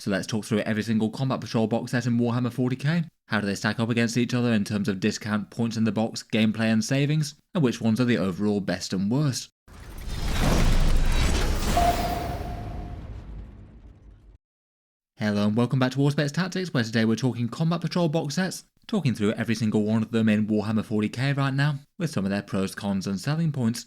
So let's talk through every single Combat Patrol box set in Warhammer 40k. How do they stack up against each other in terms of discount, points in the box, gameplay and savings, and which ones are the overall best and worst. Hello and welcome back to Auspex Tactics, where today we're talking Combat Patrol box sets, talking through every single one of them in Warhammer 40k right now, with some of their pros, cons and selling points.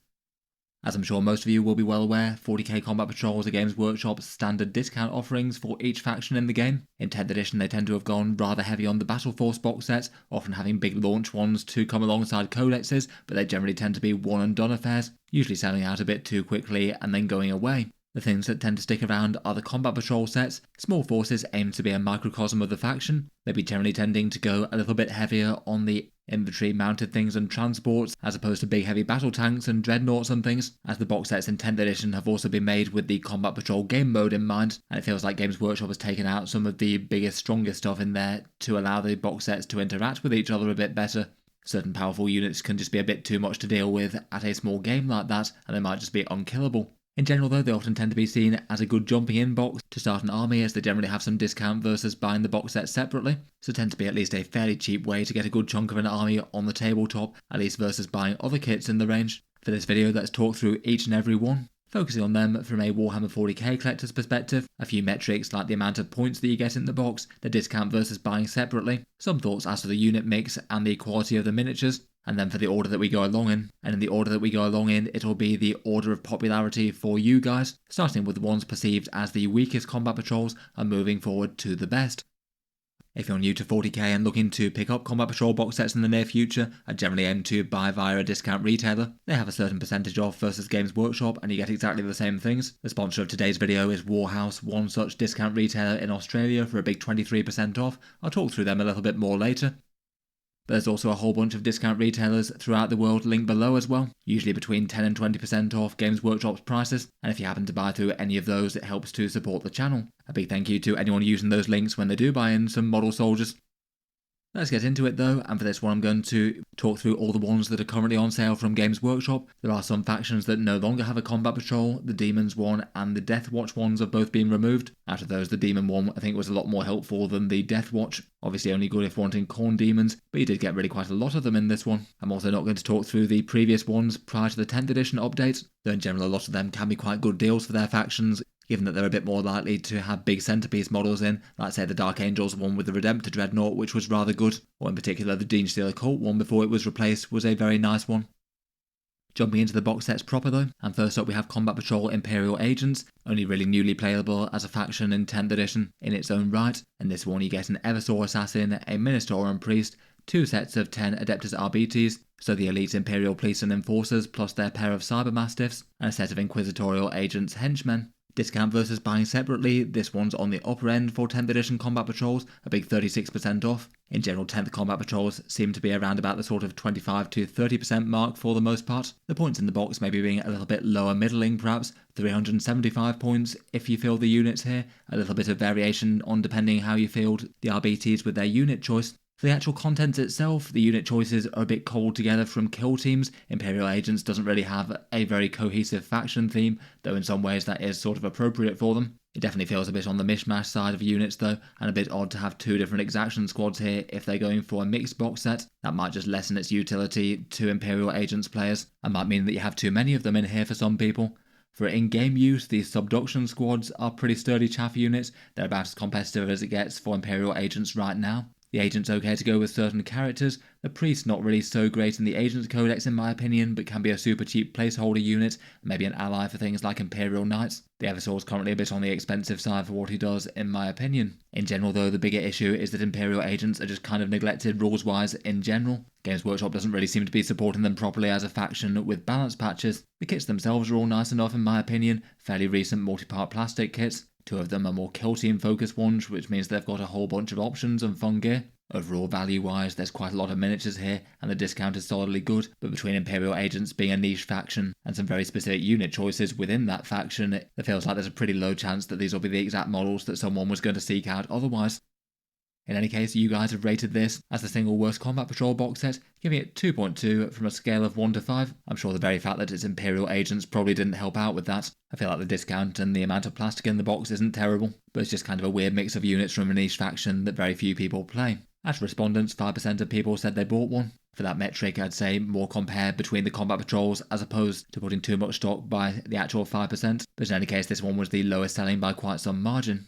As I'm sure most of you will be well aware, 40k Combat Patrols are Games Workshop's standard discount offerings for each faction in the game. In 10th edition they tend to have gone rather heavy on the Battle Force box sets, often having big launch ones to come alongside codexes, but they generally tend to be one and done affairs, usually selling out a bit too quickly and then going away. The things that tend to stick around are the Combat Patrol sets. Small forces aim to be a microcosm of the faction, maybe generally tending to go a little bit heavier on the infantry mounted things and transports, as opposed to big heavy battle tanks and dreadnoughts and things, as the box sets in 10th edition have also been made with the Combat Patrol game mode in mind, and it feels like Games Workshop has taken out some of the biggest, strongest stuff in there to allow the box sets to interact with each other a bit better. Certain powerful units can just be a bit too much to deal with at a small game like that, and they might just be unkillable. In general though, they often tend to be seen as a good jumping in box to start an army, as they generally have some discount versus buying the box set separately, so tend to be at least a fairly cheap way to get a good chunk of an army on the tabletop, at least versus buying other kits in the range. For this video, let's talk through each and every one, focusing on them from a Warhammer 40k collector's perspective, a few metrics like the amount of points that you get in the box, the discount versus buying separately, some thoughts as to the unit mix and the quality of the miniatures, and then for the order that we go along in. And in the order that we go along in, it'll be the order of popularity for you guys, starting with the ones perceived as the weakest Combat Patrols and moving forward to the best. If you're new to 40k and looking to pick up Combat Patrol box sets in the near future, I generally aim to buy via a discount retailer. They have a certain percentage off versus Games Workshop and you get exactly the same things. The sponsor of today's video is Warhaus, one such discount retailer in Australia for a big 23% off. I'll talk through them a little bit more later. But there's also a whole bunch of discount retailers throughout the world linked below as well, usually between 10 and 20% off Games Workshop's prices, and if you happen to buy through any of those, it helps to support the channel. A big thank you to anyone using those links when they do buy in some model soldiers. Let's get into it though, and for this one I'm going to talk through all the ones that are currently on sale from Games Workshop. There are some factions that no longer have a Combat Patrol. The Demons one and the Death Watch ones have both been removed. Out of those, the Demon one I think was a lot more helpful than the Death Watch. Obviously only good if wanting Khorne Demons, but you did get really quite a lot of them in this one. I'm also not going to talk through the previous ones prior to the 10th edition updates, though in general a lot of them can be quite good deals for their factions, given that they're a bit more likely to have big centerpiece models in, like say the Dark Angels one with the Redemptor Dreadnought, which was rather good, or in particular the Genestealer Cult one before it was replaced was a very nice one. Jumping into the box sets proper though, and first up we have Combat Patrol Imperial Agents, only really newly playable as a faction in 10th edition in its own right. In this one you get an Eversaw Assassin, a Minister and Priest, 2 sets of 10 Adeptus Arbites, so the elite Imperial Police and Enforcers plus their pair of Cyber Mastiffs, and a set of Inquisitorial Agents Henchmen. Discount versus buying separately, this one's on the upper end for 10th edition Combat Patrols, a big 36% off. In general, 10th Combat Patrols seem to be around about the sort of 25 to 30% mark for the most part. The points in the box maybe being a little bit lower middling perhaps, 375 points if you field the units here, a little bit of variation on depending how you field the RBTs with their unit choice. For the actual content itself, the unit choices are a bit cobbled together from kill teams. Imperial Agents doesn't really have a very cohesive faction theme, though in some ways that is sort of appropriate for them. It definitely feels a bit on the mishmash side of units though, and a bit odd to have 2 different exaction squads here if they're going for a mixed box set. That might just lessen its utility to Imperial Agents players, and might mean that you have too many of them in here for some people. For in-game use, these subduction squads are pretty sturdy chaff units. They're about as competitive as it gets for Imperial Agents right now. The Agent's okay to go with certain characters. The Priest not really so great in the Agents Codex in my opinion, but can be a super cheap placeholder unit, maybe an ally for things like Imperial Knights. The Eversaw is currently a bit on the expensive side for what he does in my opinion. In general though, the bigger issue is that Imperial Agents are just kind of neglected rules-wise in general. Games Workshop doesn't really seem to be supporting them properly as a faction with balance patches. The kits themselves are all nice enough in my opinion, fairly recent multi-part plastic kits. 2 of them are more kill team focused ones, which means they've got a whole bunch of options and fun gear. Overall value wise, there's quite a lot of miniatures here, and the discount is solidly good, but between Imperial Agents being a niche faction, and some very specific unit choices within that faction, it feels like there's a pretty low chance that these will be the exact models that someone was going to seek out otherwise. In any case, you guys have rated this as the single worst Combat Patrol box set, giving it 2.2 from a scale of 1 to 5. I'm sure the very fact that it's Imperial Agents probably didn't help out with that. I feel like the discount and the amount of plastic in the box isn't terrible, but it's just kind of a weird mix of units from a niche faction that very few people play. As respondents, 5% of people said they bought one. For that metric, I'd say more compared between the Combat Patrols as opposed to putting too much stock by the actual 5%, but in any case this one was the lowest selling by quite some margin.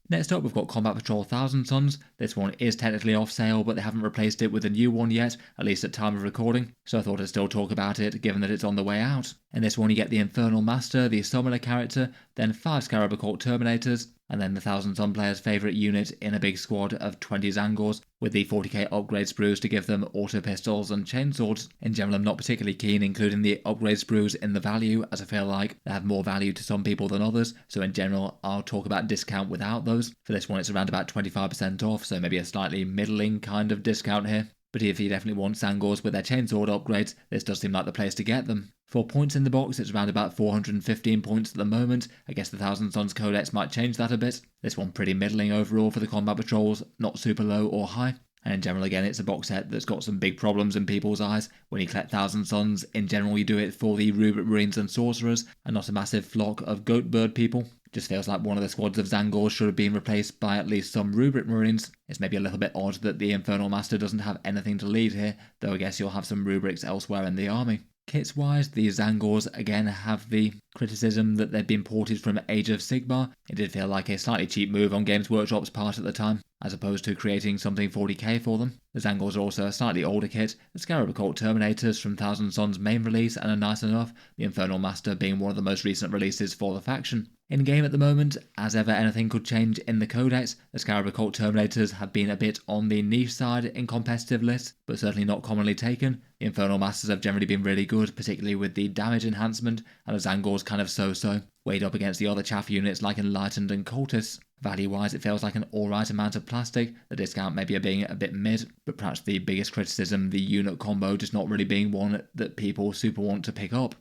Next up, we've got Combat Patrol 1000 Suns. This one is technically off sale, but they haven't replaced it with a new one yet, at least at time of recording, so I thought I'd still talk about it, given that it's on the way out. In this one you get the Infernal Master, the Summoner character, then 5 Scarab Cult Terminators, and then the 1000 Sun player's favourite unit in a big squad of 20 Zangors, with the 40k upgrade sprues to give them auto pistols and chainswords. In general, I'm not particularly keen including the upgrade sprues in the value, as I feel like they have more value to some people than others, so in general I'll talk about discount without those. For this one it's around about 25% off, so maybe a slightly middling kind of discount here. But if you definitely want Zangors with their chainsword upgrades, this does seem like the place to get them. For points in the box, it's around about 415 points at the moment. I guess the 1000 Suns Codex might change that a bit. This one pretty middling overall for the Combat Patrols, not super low or high. And in general, again, it's a box set that's got some big problems in people's eyes. When you collect 1000 Suns, in general you do it for the Rubric Marines and Sorcerers, and not a massive flock of Goatbird people. Just feels like one of the squads of Zangors should have been replaced by at least some Rubric Marines. It's maybe a little bit odd that the Infernal Master doesn't have anything to lead here, though I guess you'll have some Rubrics elsewhere in the army. Kits-wise, the Zangors again have the criticism that they've been ported from Age of Sigmar. It did feel like a slightly cheap move on Games Workshop's part at the time, as opposed to creating something 40k for them. The Zangors are also a slightly older kit, the Scarab Cult Terminators from 1000 Suns main release and are nice enough, the Infernal Master being one of the most recent releases for the faction. In game at the moment, as ever anything could change in the Codex, the Scarab Cult Terminators have been a bit on the niche side in competitive lists, but certainly not commonly taken. The Infernal Masters have generally been really good, particularly with the damage enhancement, and the Zangors kind of so-so, weighed up against the other chaff units like Enlightened and Cultists. Value-wise, it feels like an alright amount of plastic, the discount maybe being a bit mid, but perhaps the biggest criticism, the unit combo just not really being one that people super want to pick up.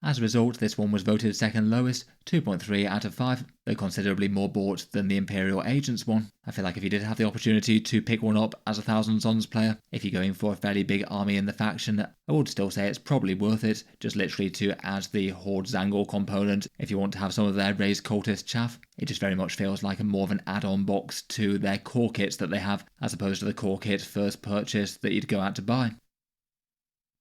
As a result, this one was voted second lowest, 2.3 out of 5, though considerably more bought than the Imperial Agents one. I feel like if you did have the opportunity to pick one up as a 1000 Suns player, if you're going for a fairly big army in the faction, I would still say it's probably worth it, just literally to add the Horde Zangor component if you want to have some of their raised cultist chaff. It just very much feels like more of an add-on box to their core kits that they have, as opposed to the core kit first purchase that you'd go out to buy.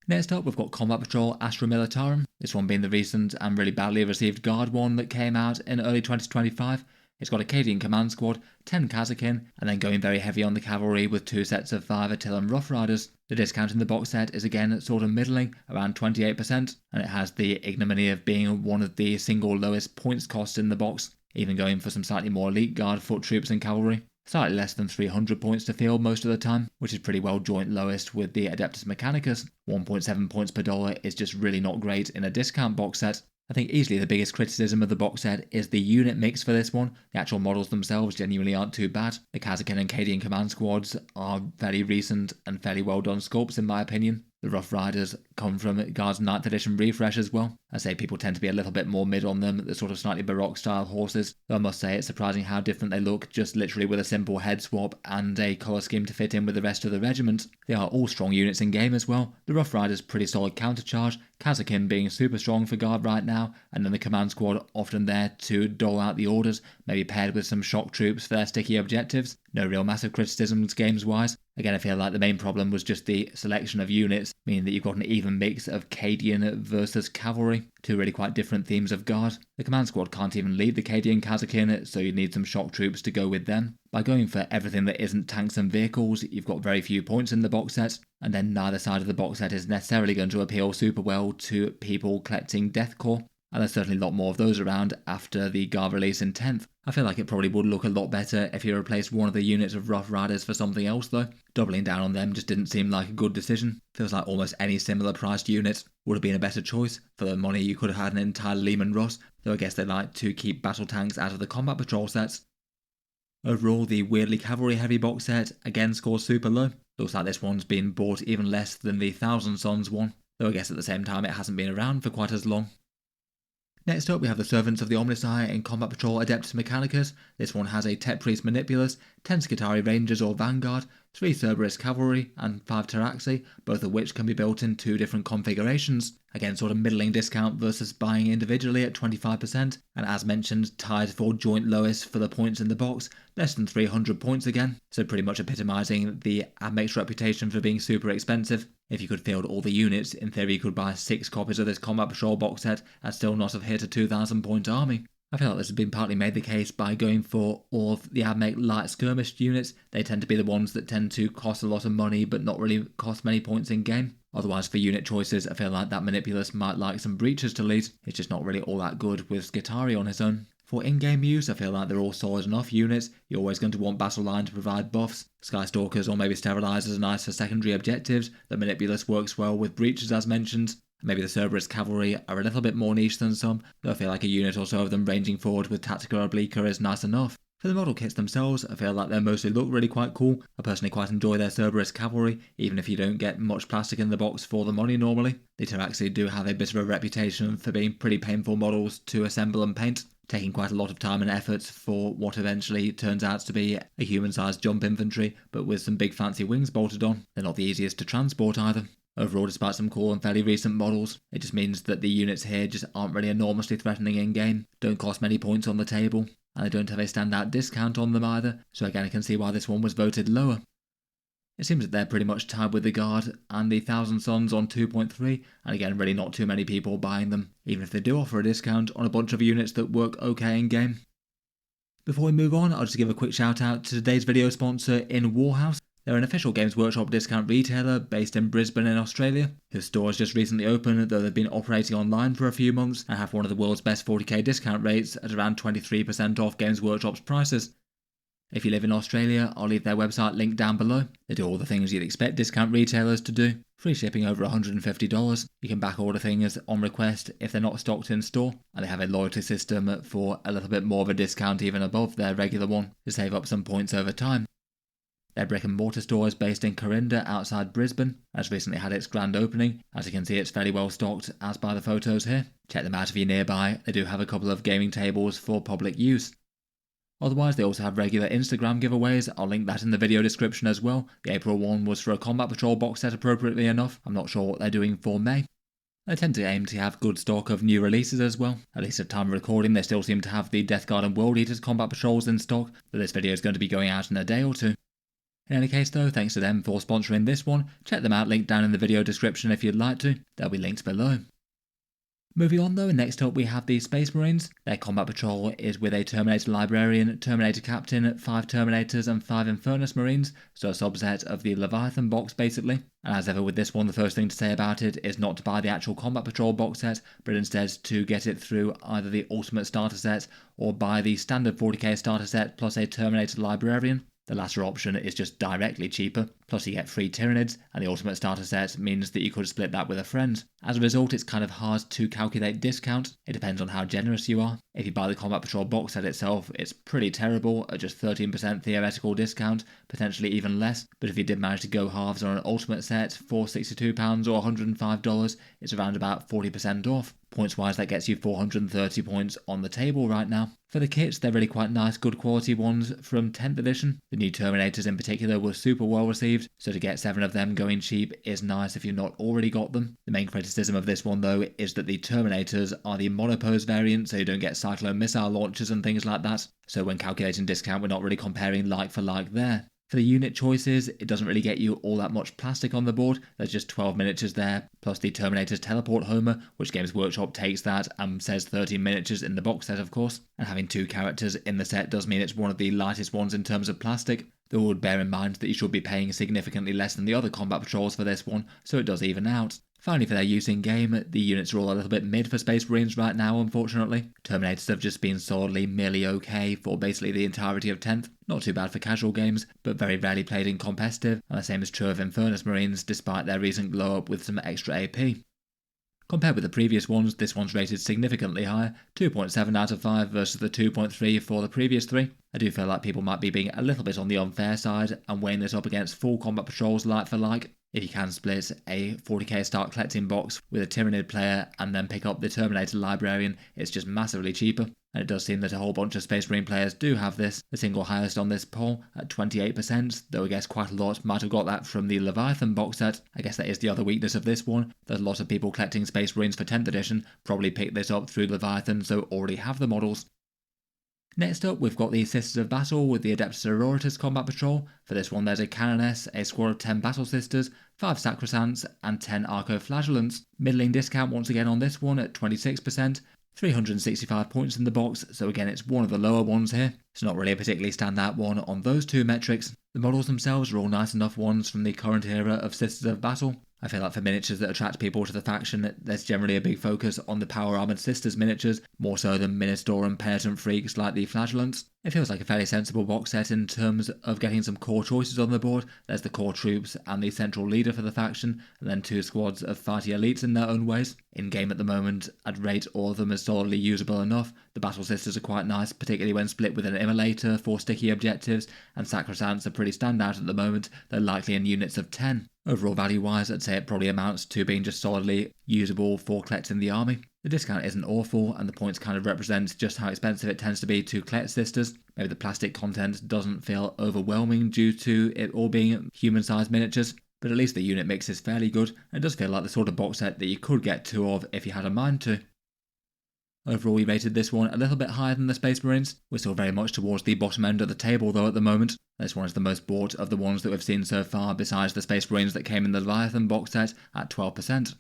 Next up, we've got Combat Patrol Astra Militarum, this one being the recent and really badly received Guard one that came out in early 2025. It's got a Cadian command squad, 10 Kazakin, and then going very heavy on the cavalry with 2 sets of 5 Attilan Rough Riders. The discount in the box set is again sort of middling, around 28%, and it has the ignominy of being one of the single lowest points costs in the box, even going for some slightly more elite Guard foot troops and cavalry. Slightly less than 300 points to field most of the time, which is pretty well joint lowest with the Adeptus Mechanicus. 1.7 points per dollar is just really not great in a discount box set. I think easily the biggest criticism of the box set is the unit mix for this one. The actual models themselves genuinely aren't too bad. The Kazakin and Cadian command squads are fairly recent and fairly well done sculpts in my opinion. The Rough Riders come from Guard's 9th edition refresh as well. I say people tend to be a little bit more mid on them, the sort of slightly Baroque style horses, though I must say it's surprising how different they look just literally with a simple head swap and a colour scheme to fit in with the rest of the regiment. They are all strong units in game as well. The Rough Riders pretty solid countercharge, Kazakin being super strong for Guard right now, and then the command squad often there to dole out the orders, maybe paired with some shock troops for their sticky objectives. No real massive criticisms games wise. Again, I feel like the main problem was just the selection of units, meaning that you've got an even mix of Cadian versus cavalry, two really quite different themes of Guard. The command squad can't even lead the Cadian Kazakin, so you need some shock troops to go with them. By going for everything that isn't tanks and vehicles, you've got very few points in the box set, and then neither side of the box set is necessarily going to appeal super well to people collecting Deathcore. And there's certainly a lot more of those around after the Guard release in 10th. I feel like it probably would look a lot better if you replaced one of the units of Rough Riders for something else though. Doubling down on them just didn't seem like a good decision. Feels like almost any similar priced unit would have been a better choice. For the money you could have had an entire Lehman Russ, though I guess they like to keep battle tanks out of the Combat Patrol sets. Overall, the weirdly cavalry heavy box set again scores super low. Looks like this one's been bought even less than the 1000 Suns one, though I guess at the same time it hasn't been around for quite as long. Next up we have the Servants of the Omnissiah in Combat Patrol Adeptus Mechanicus. This one has a Tech Priest Manipulus, 10 Skitarii Rangers or Vanguard, 3 Cerberus Cavalry and 5 Taraxi, both of which can be built in 2 different configurations. Again, sort of middling discount versus buying individually at 25%, and as mentioned, tied for joint lowest for the points in the box, less than 300 points again, so pretty much epitomising the Admech's reputation for being super expensive. If you could field all the units, in theory you could buy 6 copies of this Combat Patrol box set and still not have hit a 2,000 point army. I feel like this has been partly made the case by going for all of the Admech light skirmish units. They tend to be the ones that tend to cost a lot of money but not really cost many points in game. Otherwise, for unit choices, I feel like that Manipulus might like some breaches to lead. It's just not really all that good with Skitarii on his own. For in-game use, I feel like they're all solid enough units. You're always going to want Battle Line to provide buffs. Skystalkers or maybe Sterilizers are nice for secondary objectives. The Manipulus works well with breaches as mentioned. Maybe the Cerberus Cavalry are a little bit more niche than some, though I feel like a unit or so of them ranging forward with Tactical Obliquer is nice enough. For the model kits themselves, I feel like they mostly look really quite cool. I personally quite enjoy their Cerberus Cavalry, even if you don't get much plastic in the box for the money normally. The Taraxi do have a bit of a reputation for being pretty painful models to assemble and paint, taking quite a lot of time and effort for what eventually turns out to be a human-sized jump infantry, but with some big fancy wings bolted on. They're not the easiest to transport either. Overall, despite some cool and fairly recent models, it just means that the units here just aren't really enormously threatening in-game, don't cost many points on the table, and they don't have a standout discount on them either, so again I can see why this one was voted lower. It seems that they're pretty much tied with the Guard and the Thousand Sons on 2.3, and again really not too many people buying them, even if they do offer a discount on a bunch of units that work okay in-game. Before we move on, I'll just give a quick shout out to today's video sponsor in Warhaus. They're an official Games Workshop discount retailer based in Brisbane in Australia, whose store has just recently opened, though they've been operating online for a few months and have one of the world's best 40k discount rates at around 23% off Games Workshop's prices. If you live in Australia, I'll leave their website linked down below. They do all the things you'd expect discount retailers to do. Free shipping over $150. You can back order things on request if they're not stocked in store, and they have a loyalty system for a little bit more of a discount even above their regular one to save up some points over time. Their brick and mortar store is based in Corinda outside Brisbane, has recently had its grand opening. As you can see, it's fairly well stocked as by the photos here. Check them out if you're nearby. They do have a couple of gaming tables for public use. Otherwise, they also have regular Instagram giveaways. I'll link that in the video description as well. The April one was for a Combat Patrol box set appropriately enough. I'm not sure what they're doing for May. They tend to aim to have good stock of new releases as well. At least at time of recording, they still seem to have the Death Guard and World Eaters Combat Patrols in stock, but this video is going to be going out in a day or two. In any case though, thanks to them for sponsoring this one. Check them out, linked down in the video description if you'd like to. They'll be linked below. Moving on though, next up we have the Space Marines. Their Combat Patrol is with a Terminator Librarian, Terminator Captain, 5 Terminators and 5 Infernus Marines, so a subset of the Leviathan box basically. And as ever with this one, the first thing to say about it is not to buy the actual Combat Patrol box set, but instead to get it through either the Ultimate Starter Set or buy the standard 40k starter set plus a Terminator Librarian. The latter option is just directly cheaper, plus you get free Tyranids, and the Ultimate Starter Set means that you could split that with a friend. As a result, it's kind of hard to calculate discount. It depends on how generous you are. If you buy the Combat Patrol box set itself, it's pretty terrible at just 13% theoretical discount, potentially even less, but if you did manage to go halves on an Ultimate set for £62 or $105, it's around about 40% off. Points wise, that gets you 430 points on the table right now. For the kits, they're really quite nice, good quality ones from 10th edition. The new Terminators in particular were super well received, so to get 7 of them going cheap is nice if you've not already got them. The main criticism of this one though is that the Terminators are the monopose variant, so you don't get Cyclone missile launchers and things like that. So when calculating discount, we're not really comparing like for like there. For the unit choices, it doesn't really get you all that much plastic on the board. There's just 12 miniatures there, plus the Terminator's Teleport Homer, which Games Workshop takes that and says 13 miniatures in the box set of course. And having 2 characters in the set does mean it's one of the lightest ones in terms of plastic. Though would bear in mind that you should be paying significantly less than the other Combat Patrols for this one, so it does even out. Finally, for their use in game, the units are all a little bit mid for Space Marines right now, unfortunately. Terminators have just been solidly merely okay for basically the entirety of 10th. Not too bad for casual games, but very rarely played in competitive, and the same is true of Infernus Marines despite their recent glow up with some extra AP. Compared with the previous ones, this one's rated significantly higher, 2.7 out of 5 versus the 2.3 for the previous 3. I do feel like people might be being a little bit on the unfair side and weighing this up against full Combat Patrols like for like. If you can split a 40k start collecting box with a Tyranid player and then pick up the Terminator Librarian, it's just massively cheaper. And it does seem that a whole bunch of Space Marine players do have this, the single highest on this poll at 28%, though I guess quite a lot might have got that from the Leviathan box set. I guess that is the other weakness of this one, that a lot of people collecting Space Marines for 10th edition probably picked this up through Leviathan, so already have the models. Next up, we've got the Sisters of Battle with the Adepta Sororitas Combat Patrol. For this one, there's a Canoness, a squad of 10 Battle Sisters, 5 Sacrosants, and 10 Arco-Flagellants. Middling discount once again on this one at 26%, 365 points in the box, so again it's one of the lower ones here. It's not really a particularly standout one on those two metrics. The models themselves are all nice enough ones from the current era of Sisters of Battle. I feel like for miniatures that attract people to the faction, there's generally a big focus on the Power Armoured Sisters miniatures, more so than Ministor and Penitent freaks like the Flagellants. It feels like a fairly sensible box set in terms of getting some core choices on the board. There's the core troops and the central leader for the faction, and then 2 squads of fighty elites in their own ways. In game at the moment, I'd rate all of them as solidly usable enough. The Battle Sisters are quite nice, particularly when split with an Immolator for sticky objectives, and Sacrosants are pretty standout at the moment. They're likely in units of 10. Overall value-wise, I'd say it probably amounts to being just solidly usable for collecting the army. The discount isn't awful, and the points kind of represent just how expensive it tends to be to collect Sisters. Maybe the plastic content doesn't feel overwhelming due to it all being human-sized miniatures, but at least the unit mix is fairly good, and it does feel like the sort of box set that you could get 2 of if you had a mind to. Overall, we rated this one a little bit higher than the Space Marines. We're still very much towards the bottom end of the table though at the moment. This one is the most bought of the ones that we've seen so far, besides the Space Marines that came in the Leviathan box set at 12%.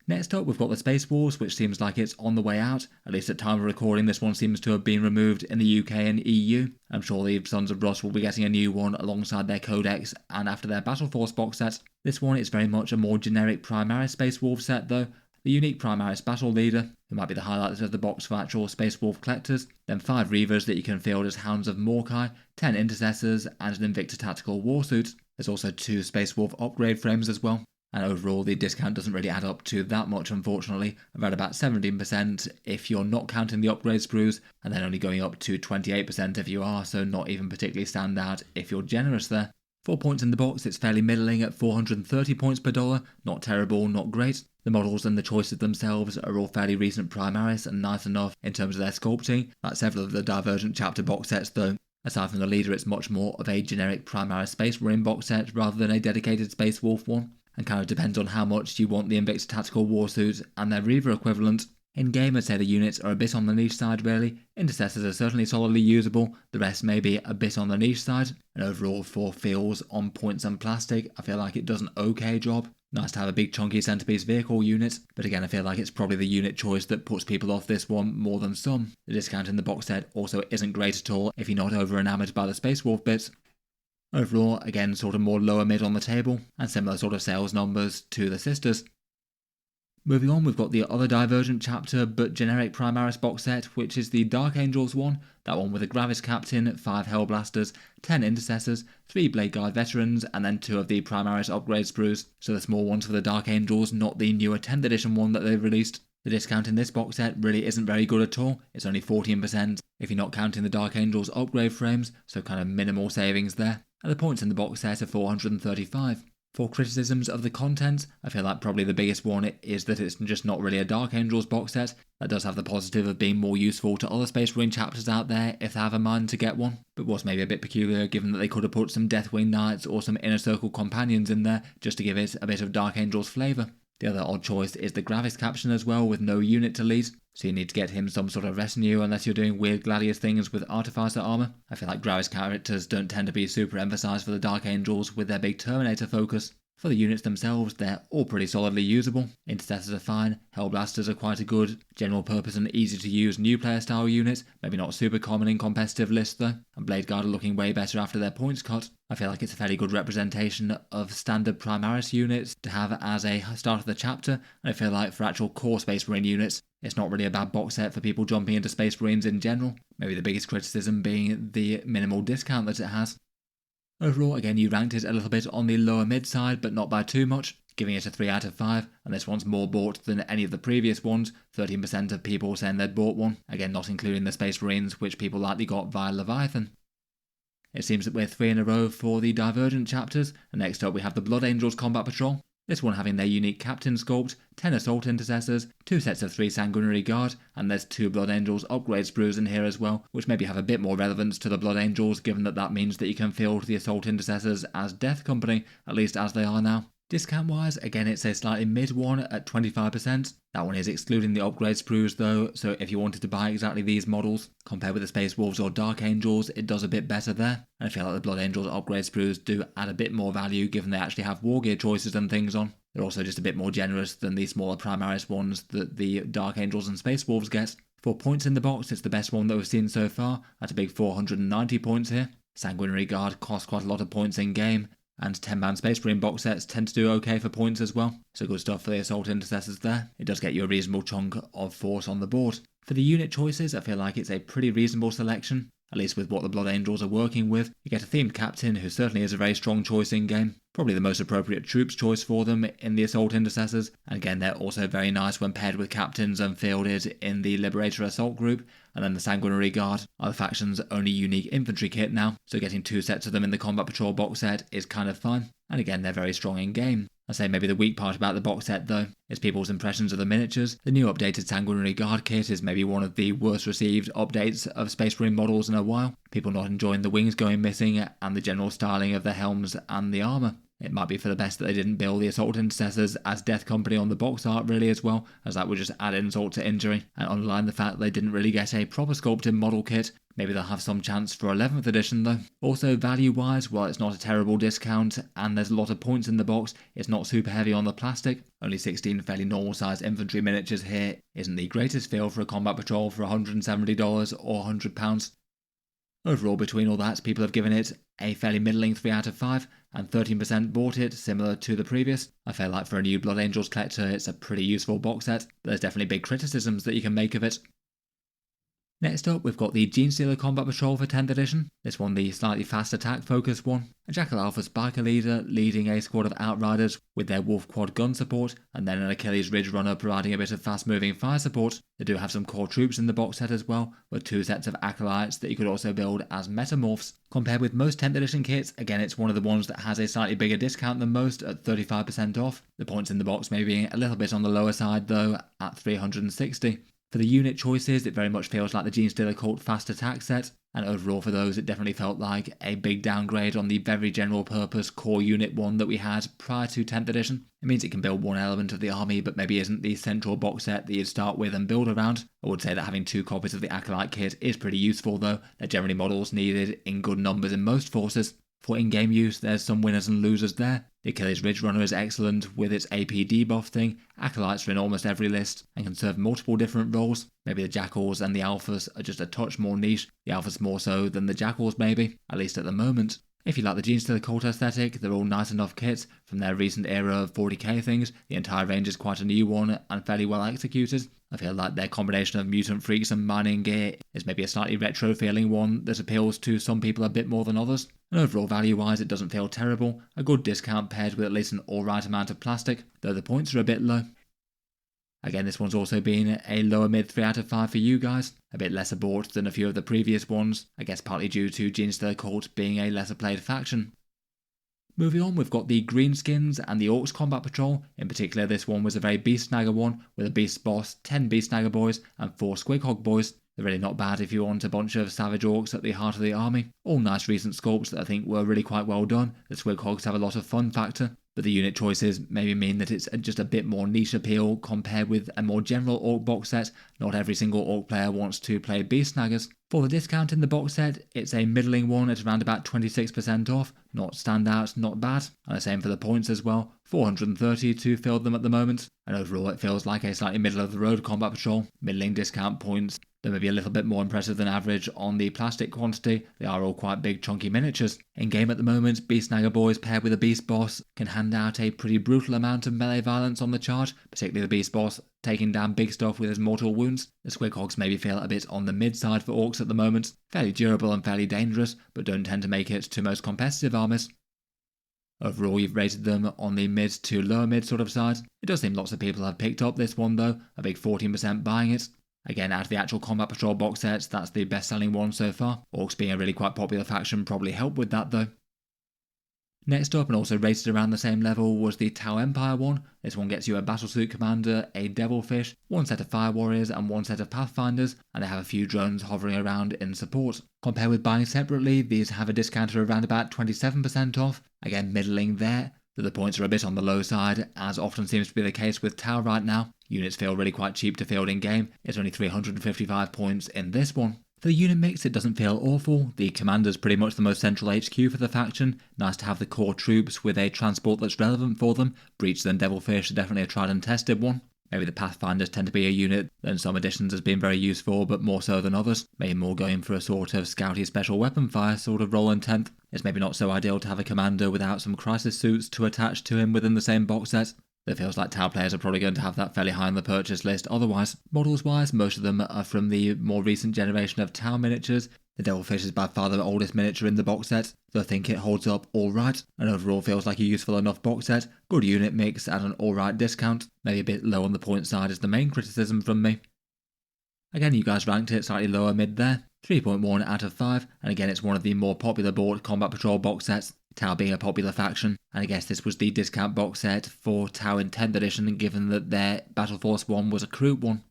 Next up, we've got the Space Wolves, which seems like it's on the way out. At least at time of recording, this one seems to have been removed in the UK and EU. I'm sure the Sons of Rust will be getting a new one alongside their Codex and after their Battle Force box set. This one is very much a more generic Primaris Space Wolf set though. The unique Primaris Battle Leader, who might be the highlights of the box for actual Space Wolf collectors, then 5 Reavers that you can field as Hounds of Morkai, 10 Intercessors, and an Invicta Tactical Warsuit. There's also 2 Space Wolf upgrade frames as well, and overall the discount doesn't really add up to that much unfortunately, around about 17% if you're not counting the upgrade sprues, and then only going up to 28% if you are, so not even particularly stand out if you're generous there. 4 points in the box, it's fairly middling at 430 points per dollar, not terrible, not great. The models and the choices themselves are all fairly recent Primaris and nice enough in terms of their sculpting, like several of the Divergent chapter box sets though. Aside from the leader, it's much more of a generic Primaris Space Marine box set rather than a dedicated Space Wolf one, and kind of depends on how much you want the Invicta Tactical Warsuit and their Reaver equivalent. In game, I'd say the units are a bit on the niche side really. Intercessors are certainly solidly usable, the rest may be a bit on the niche side, and overall for feels on points and plastic, I feel like it does an okay job. Nice to have a big chunky centerpiece vehicle unit, but again I feel like it's probably the unit choice that puts people off this one more than some. The discount in the box set also isn't great at all if you're not over enamoured by the Space Wolf bits. Overall, again sort of more lower mid on the table, and similar sort of sales numbers to the Sisters. Moving on, we've got the other Divergent chapter but generic Primaris box set, which is the Dark Angels one, that one with a Gravis Captain, 5 Hellblasters, 10 Intercessors, 3 Blade Guard Veterans, and then 2 of the Primaris upgrade sprues, so the small ones for the Dark Angels, not the newer 10th edition one that they've released. The discount in this box set really isn't very good at all, it's only 14% if you're not counting the Dark Angels upgrade frames, so kind of minimal savings there, and the points in the box set are 435. For criticisms of the content, I feel like probably the biggest one is that it's just not really a Dark Angels box set. That does have the positive of being more useful to other Space Marine chapters out there if they have a mind to get one, but was maybe a bit peculiar given that they could have put some Deathwing Knights or some Inner Circle companions in there just to give it a bit of Dark Angels flavour. The other odd choice is the Gravis Captain as well, with no unit to lead, so you need to get him some sort of retinue unless you're doing weird Gladius things with Artificer armour. I feel like Gravis characters don't tend to be super emphasised for the Dark Angels with their big Terminator focus. For the units themselves, they're all pretty solidly usable. Intercessors are fine, Hellblasters are quite a good, general purpose and easy to use new player style unit, maybe not super common in competitive lists though, and Blade Guard are looking way better after their points cut. I feel like it's a fairly good representation of standard Primaris units to have as a start of the chapter, and I feel like for actual core Space Marine units, it's not really a bad box set for people jumping into Space Marines in general, maybe the biggest criticism being the minimal discount that it has. Overall, again, you ranked it a little bit on the lower mid side, but not by too much, giving it a 3 out of 5, and this one's more bought than any of the previous ones, 13% of people saying they'd bought one, again not including the Space Marines, which people likely got via Leviathan. It seems that we're 3 in a row for the Divergent chapters, and next up we have the Blood Angels Combat Patrol. This one having their unique Captain sculpt, 10 Assault Intercessors, 2 sets of 3 Sanguinary Guard, and there's 2 Blood Angels upgrade sprues in here as well, which maybe have a bit more relevance to the Blood Angels, given that that means that you can field the Assault Intercessors as Death Company, at least as they are now. Discount wise, again it's a slightly mid one at 25%. That one is excluding the upgrade sprues though, so if you wanted to buy exactly these models, compared with the Space Wolves or Dark Angels, it does a bit better there. And I feel like the Blood Angels upgrade sprues do add a bit more value given they actually have war gear choices and things on. They're also just a bit more generous than the smaller Primaris ones that the Dark Angels and Space Wolves get. For points in the box, it's the best one that we've seen so far, at a big 490 points here. Sanguinary Guard costs quite a lot of points in game, and 10-man Space Marine box sets tend to do okay for points as well, so good stuff for the Assault Intercessors there. It does get you a reasonable chunk of force on the board. For the unit choices, I feel like it's a pretty reasonable selection, at least with what the Blood Angels are working with. You get a themed captain who certainly is a very strong choice in game, probably the most appropriate troops choice for them in the Assault Intercessors, and again they're also very nice when paired with captains and fielded in the Liberator Assault group. And then the Sanguinary Guard are the faction's only unique infantry kit now, so getting 2 sets of them in the Combat Patrol box set is kind of fine, and again they're very strong in game. I'd say maybe the weak part about the box set though is people's impressions of the miniatures. The new updated Sanguinary Guard kit is maybe one of the worst received updates of Space Marine models in a while, people not enjoying the wings going missing and the general styling of the helms and the armour. It might be for the best that they didn't build the Assault Intercessors as Death Company on the box art really as well, as that would just add insult to injury, and underline the fact that they didn't really get a proper sculpted model kit. Maybe they'll have some chance for 11th edition though. Also value wise, while it's not a terrible discount and there's a lot of points in the box, it's not super heavy on the plastic. Only 16 fairly normal sized infantry miniatures here isn't the greatest feel for a Combat Patrol for $170 or £100. Overall, between all that, people have given it a fairly middling 3 out of 5, and 13% bought it, similar to the previous. I feel like for a new Blood Angels collector, it's a pretty useful box set, but there's definitely big criticisms that you can make of it. Next up, we've got the Genestealer Combat Patrol for 10th edition. This one, the slightly fast attack focused one. A Jackal Alpha Spiker leader leading a squad of Outriders with their Wolf Quad gun support, and then an Achilles Ridge runner providing a bit of fast moving fire support. They do have some core troops in the box set as well, with 2 sets of Acolytes that you could also build as Metamorphs. Compared with most 10th edition kits, again it's one of the ones that has a slightly bigger discount than most at 35% off. The points in the box may be a little bit on the lower side though, at 360. For the unit choices, it very much feels like the Genestealer Cult fast attack set, and overall for those it definitely felt like a big downgrade on the very general purpose core unit one that we had prior to 10th edition. It means it can build one element of the army but maybe isn't the central box set that you'd start with and build around. I would say that having 2 copies of the Acolyte kit is pretty useful though, they're generally models needed in good numbers in most forces. For in-game use, there's some winners and losers there. The Achilles Ridge Runner is excellent with its AP debuff thing. Acolytes are in almost every list and can serve multiple different roles. Maybe the Jackals and the Alphas are just a touch more niche. The Alphas more so than the Jackals maybe, at least at the moment. If you like the Genestealer Cult aesthetic, they're all nice enough kits from their recent era of 40k things. The entire range is quite a new one and fairly well executed. I feel like their combination of mutant freaks and mining gear is maybe a slightly retro feeling one that appeals to some people a bit more than others. And overall value wise it doesn't feel terrible, a good discount paired with at least an alright amount of plastic, though the points are a bit low. Again, this one's also been a lower mid 3 out of 5 for you guys, a bit lesser bought than a few of the previous ones, I guess partly due to Genestealer Cult being a lesser played faction. Moving on, we've got the Greenskins and the Orks Combat Patrol. In particular, this one was a very Beast Snagger one, with a Beast Boss, 10 Beast Snagger boys, and 4 Squighog boys. They're really not bad if you want a bunch of savage orcs at the heart of the army. All nice recent sculpts that I think were really quite well done. The Squighogs have a lot of fun factor, but the unit choices maybe mean that it's just a bit more niche appeal compared with a more general Orc box set. Not every single Orc player wants to play Beast Snaggers. For the discount in the box set, it's a middling one at around about 26% off. Not standout, not bad. And the same for the points as well. 430 to fill them at the moment. And overall it feels like a slightly middle of the road Combat Patrol. Middling discount points. They may be a little bit more impressive than average on the plastic quantity. They are all quite big chunky miniatures. In game at the moment, Beast Snagger boys paired with a Beast Boss can hand out a pretty brutal amount of melee violence on the charge, particularly the Beast Boss taking down big stuff with his mortal wounds. The Squighogs maybe feel a bit on the mid side for Orcs at the moment. Fairly durable and fairly dangerous, but don't tend to make it to most competitive armies. Overall, you've rated them on the mid to lower mid sort of side. It does seem lots of people have picked up this one though, a big 14% buying it. Again, out of the actual Combat Patrol box sets, that's the best selling one so far. Orks being a really quite popular faction probably helped with that though. Next up, and also rated around the same level, was the Tau Empire one. This one gets you a Battlesuit Commander, a Devilfish, one set of Fire Warriors and one set of Pathfinders, and they have a few drones hovering around in support. Compared with buying separately, these have a discount of around about 27% off, again middling there. So the points are a bit on the low side, as often seems to be the case with Tau right now. Units feel really quite cheap to field in game. It's only 355 points in this one. For the unit mix, it doesn't feel awful. The Commander's pretty much the most central HQ for the faction. Nice to have the core troops with a transport that's relevant for them. Breaches and Devilfish are definitely a tried and tested one. Maybe the Pathfinders tend to be a unit that in some editions has been very useful, but more so than others. Maybe more going for a sort of scouty special weapon fire sort of role in 10th. It's maybe not so ideal to have a commander without some crisis suits to attach to him within the same box set. It feels like Tau players are probably going to have that fairly high on the purchase list otherwise. Models wise, most of them are from the more recent generation of Tau miniatures. The Devilfish is by far the oldest miniature in the box set, so I think it holds up alright, and overall feels like a useful enough box set. Good unit mix at an alright discount, maybe a bit low on the point side is the main criticism from me. Again, you guys ranked it slightly lower mid there, 3.1 out of 5, and again it's one of the more popular bought Combat Patrol box sets. Tau being a popular faction, and I guess this was the discount box set for Tau in 10th edition given that their Battle Force one was a crude one.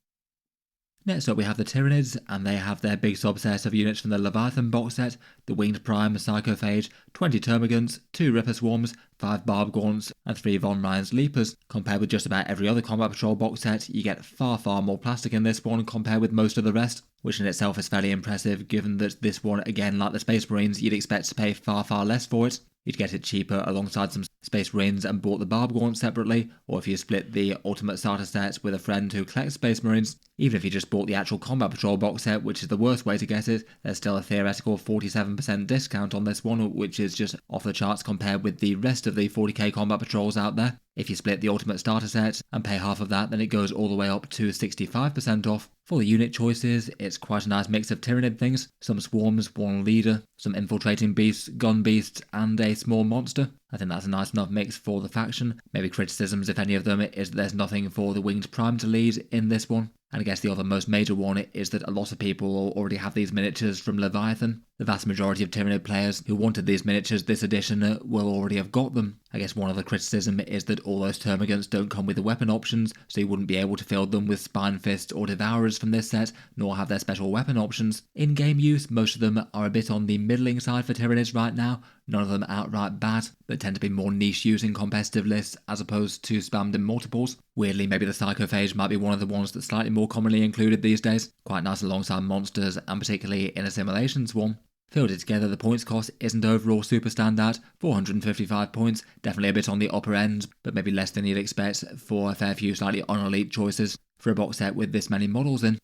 Next up we have the Tyranids, and they have their big subset of units from the Leviathan box set, the Winged Prime Psychophage, 20 Termagants, 2 Ripper Swarms, 5 Barb Gaunts, and 3 Von Ryan's Leapers. Compared with just about every other Combat Patrol box set, you get far more plastic in this one compared with most of the rest, which in itself is fairly impressive given that this one, again like the Space Marines, you'd expect to pay far less for it. You'd get it cheaper alongside some Space Marines and bought the Barb Gaunt separately, or if you split the Ultimate Starter set with a friend who collects Space Marines. Even if you just bought the actual Combat Patrol box set, which is the worst way to get it, there's still a theoretical 47% discount on this one, which is just off the charts compared with the rest of the 40k Combat Patrols out there. If you split the Ultimate Starter set and pay half of that, then it goes all the way up to 65% off. For the unit choices, it's quite a nice mix of Tyranid things, some swarms, one leader, some infiltrating beasts, gun beasts, and a small monster. I think that's a nice enough mix for the faction. Maybe criticisms, if any of them, is that there's nothing for the Winged Prime to lead in this one. And I guess the other most major one is that a lot of people already have these miniatures from Leviathan. The vast majority of Tyranid players who wanted these miniatures this edition will already have got them. I guess one other criticism is that all those Termagants don't come with the weapon options, so you wouldn't be able to field them with Spine Fists or Devourers from this set, nor have their special weapon options. In game use, most of them are a bit on the middling side for Tyranids right now, none of them outright bad, but tend to be more niche using competitive lists as opposed to spammed in multiples. Weirdly, maybe the Psychophage might be one of the ones that's slightly more commonly included these days, quite nice alongside monsters and particularly in Assimilation Swarm. Fielded together, the points cost isn't overall super standout, 455 points, definitely a bit on the upper end, but maybe less than you'd expect for a fair few slightly unelite choices for a box set with this many models in.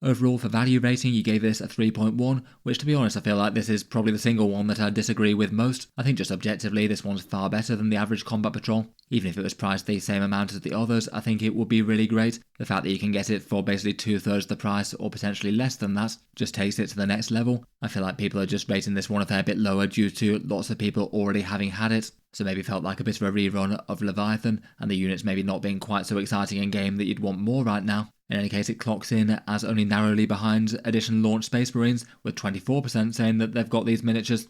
Overall, for value rating, you gave this a 3.1, which to be honest I feel like this is probably the single one that I disagree with most. I think just objectively this one's far better than the average Combat Patrol. Even if it was priced the same amount as the others, I think it would be really great. The fact that you can get it for basically 2/3 the price or potentially less than that just takes it to the next level. I feel like people are just rating this one a fair bit lower due to lots of people already having had it. So maybe felt like a bit of a rerun of Leviathan and the units maybe not being quite so exciting in game that you'd want more right now. In any case, it clocks in as only narrowly behind edition launch Space Marines, with 24% saying that they've got these miniatures.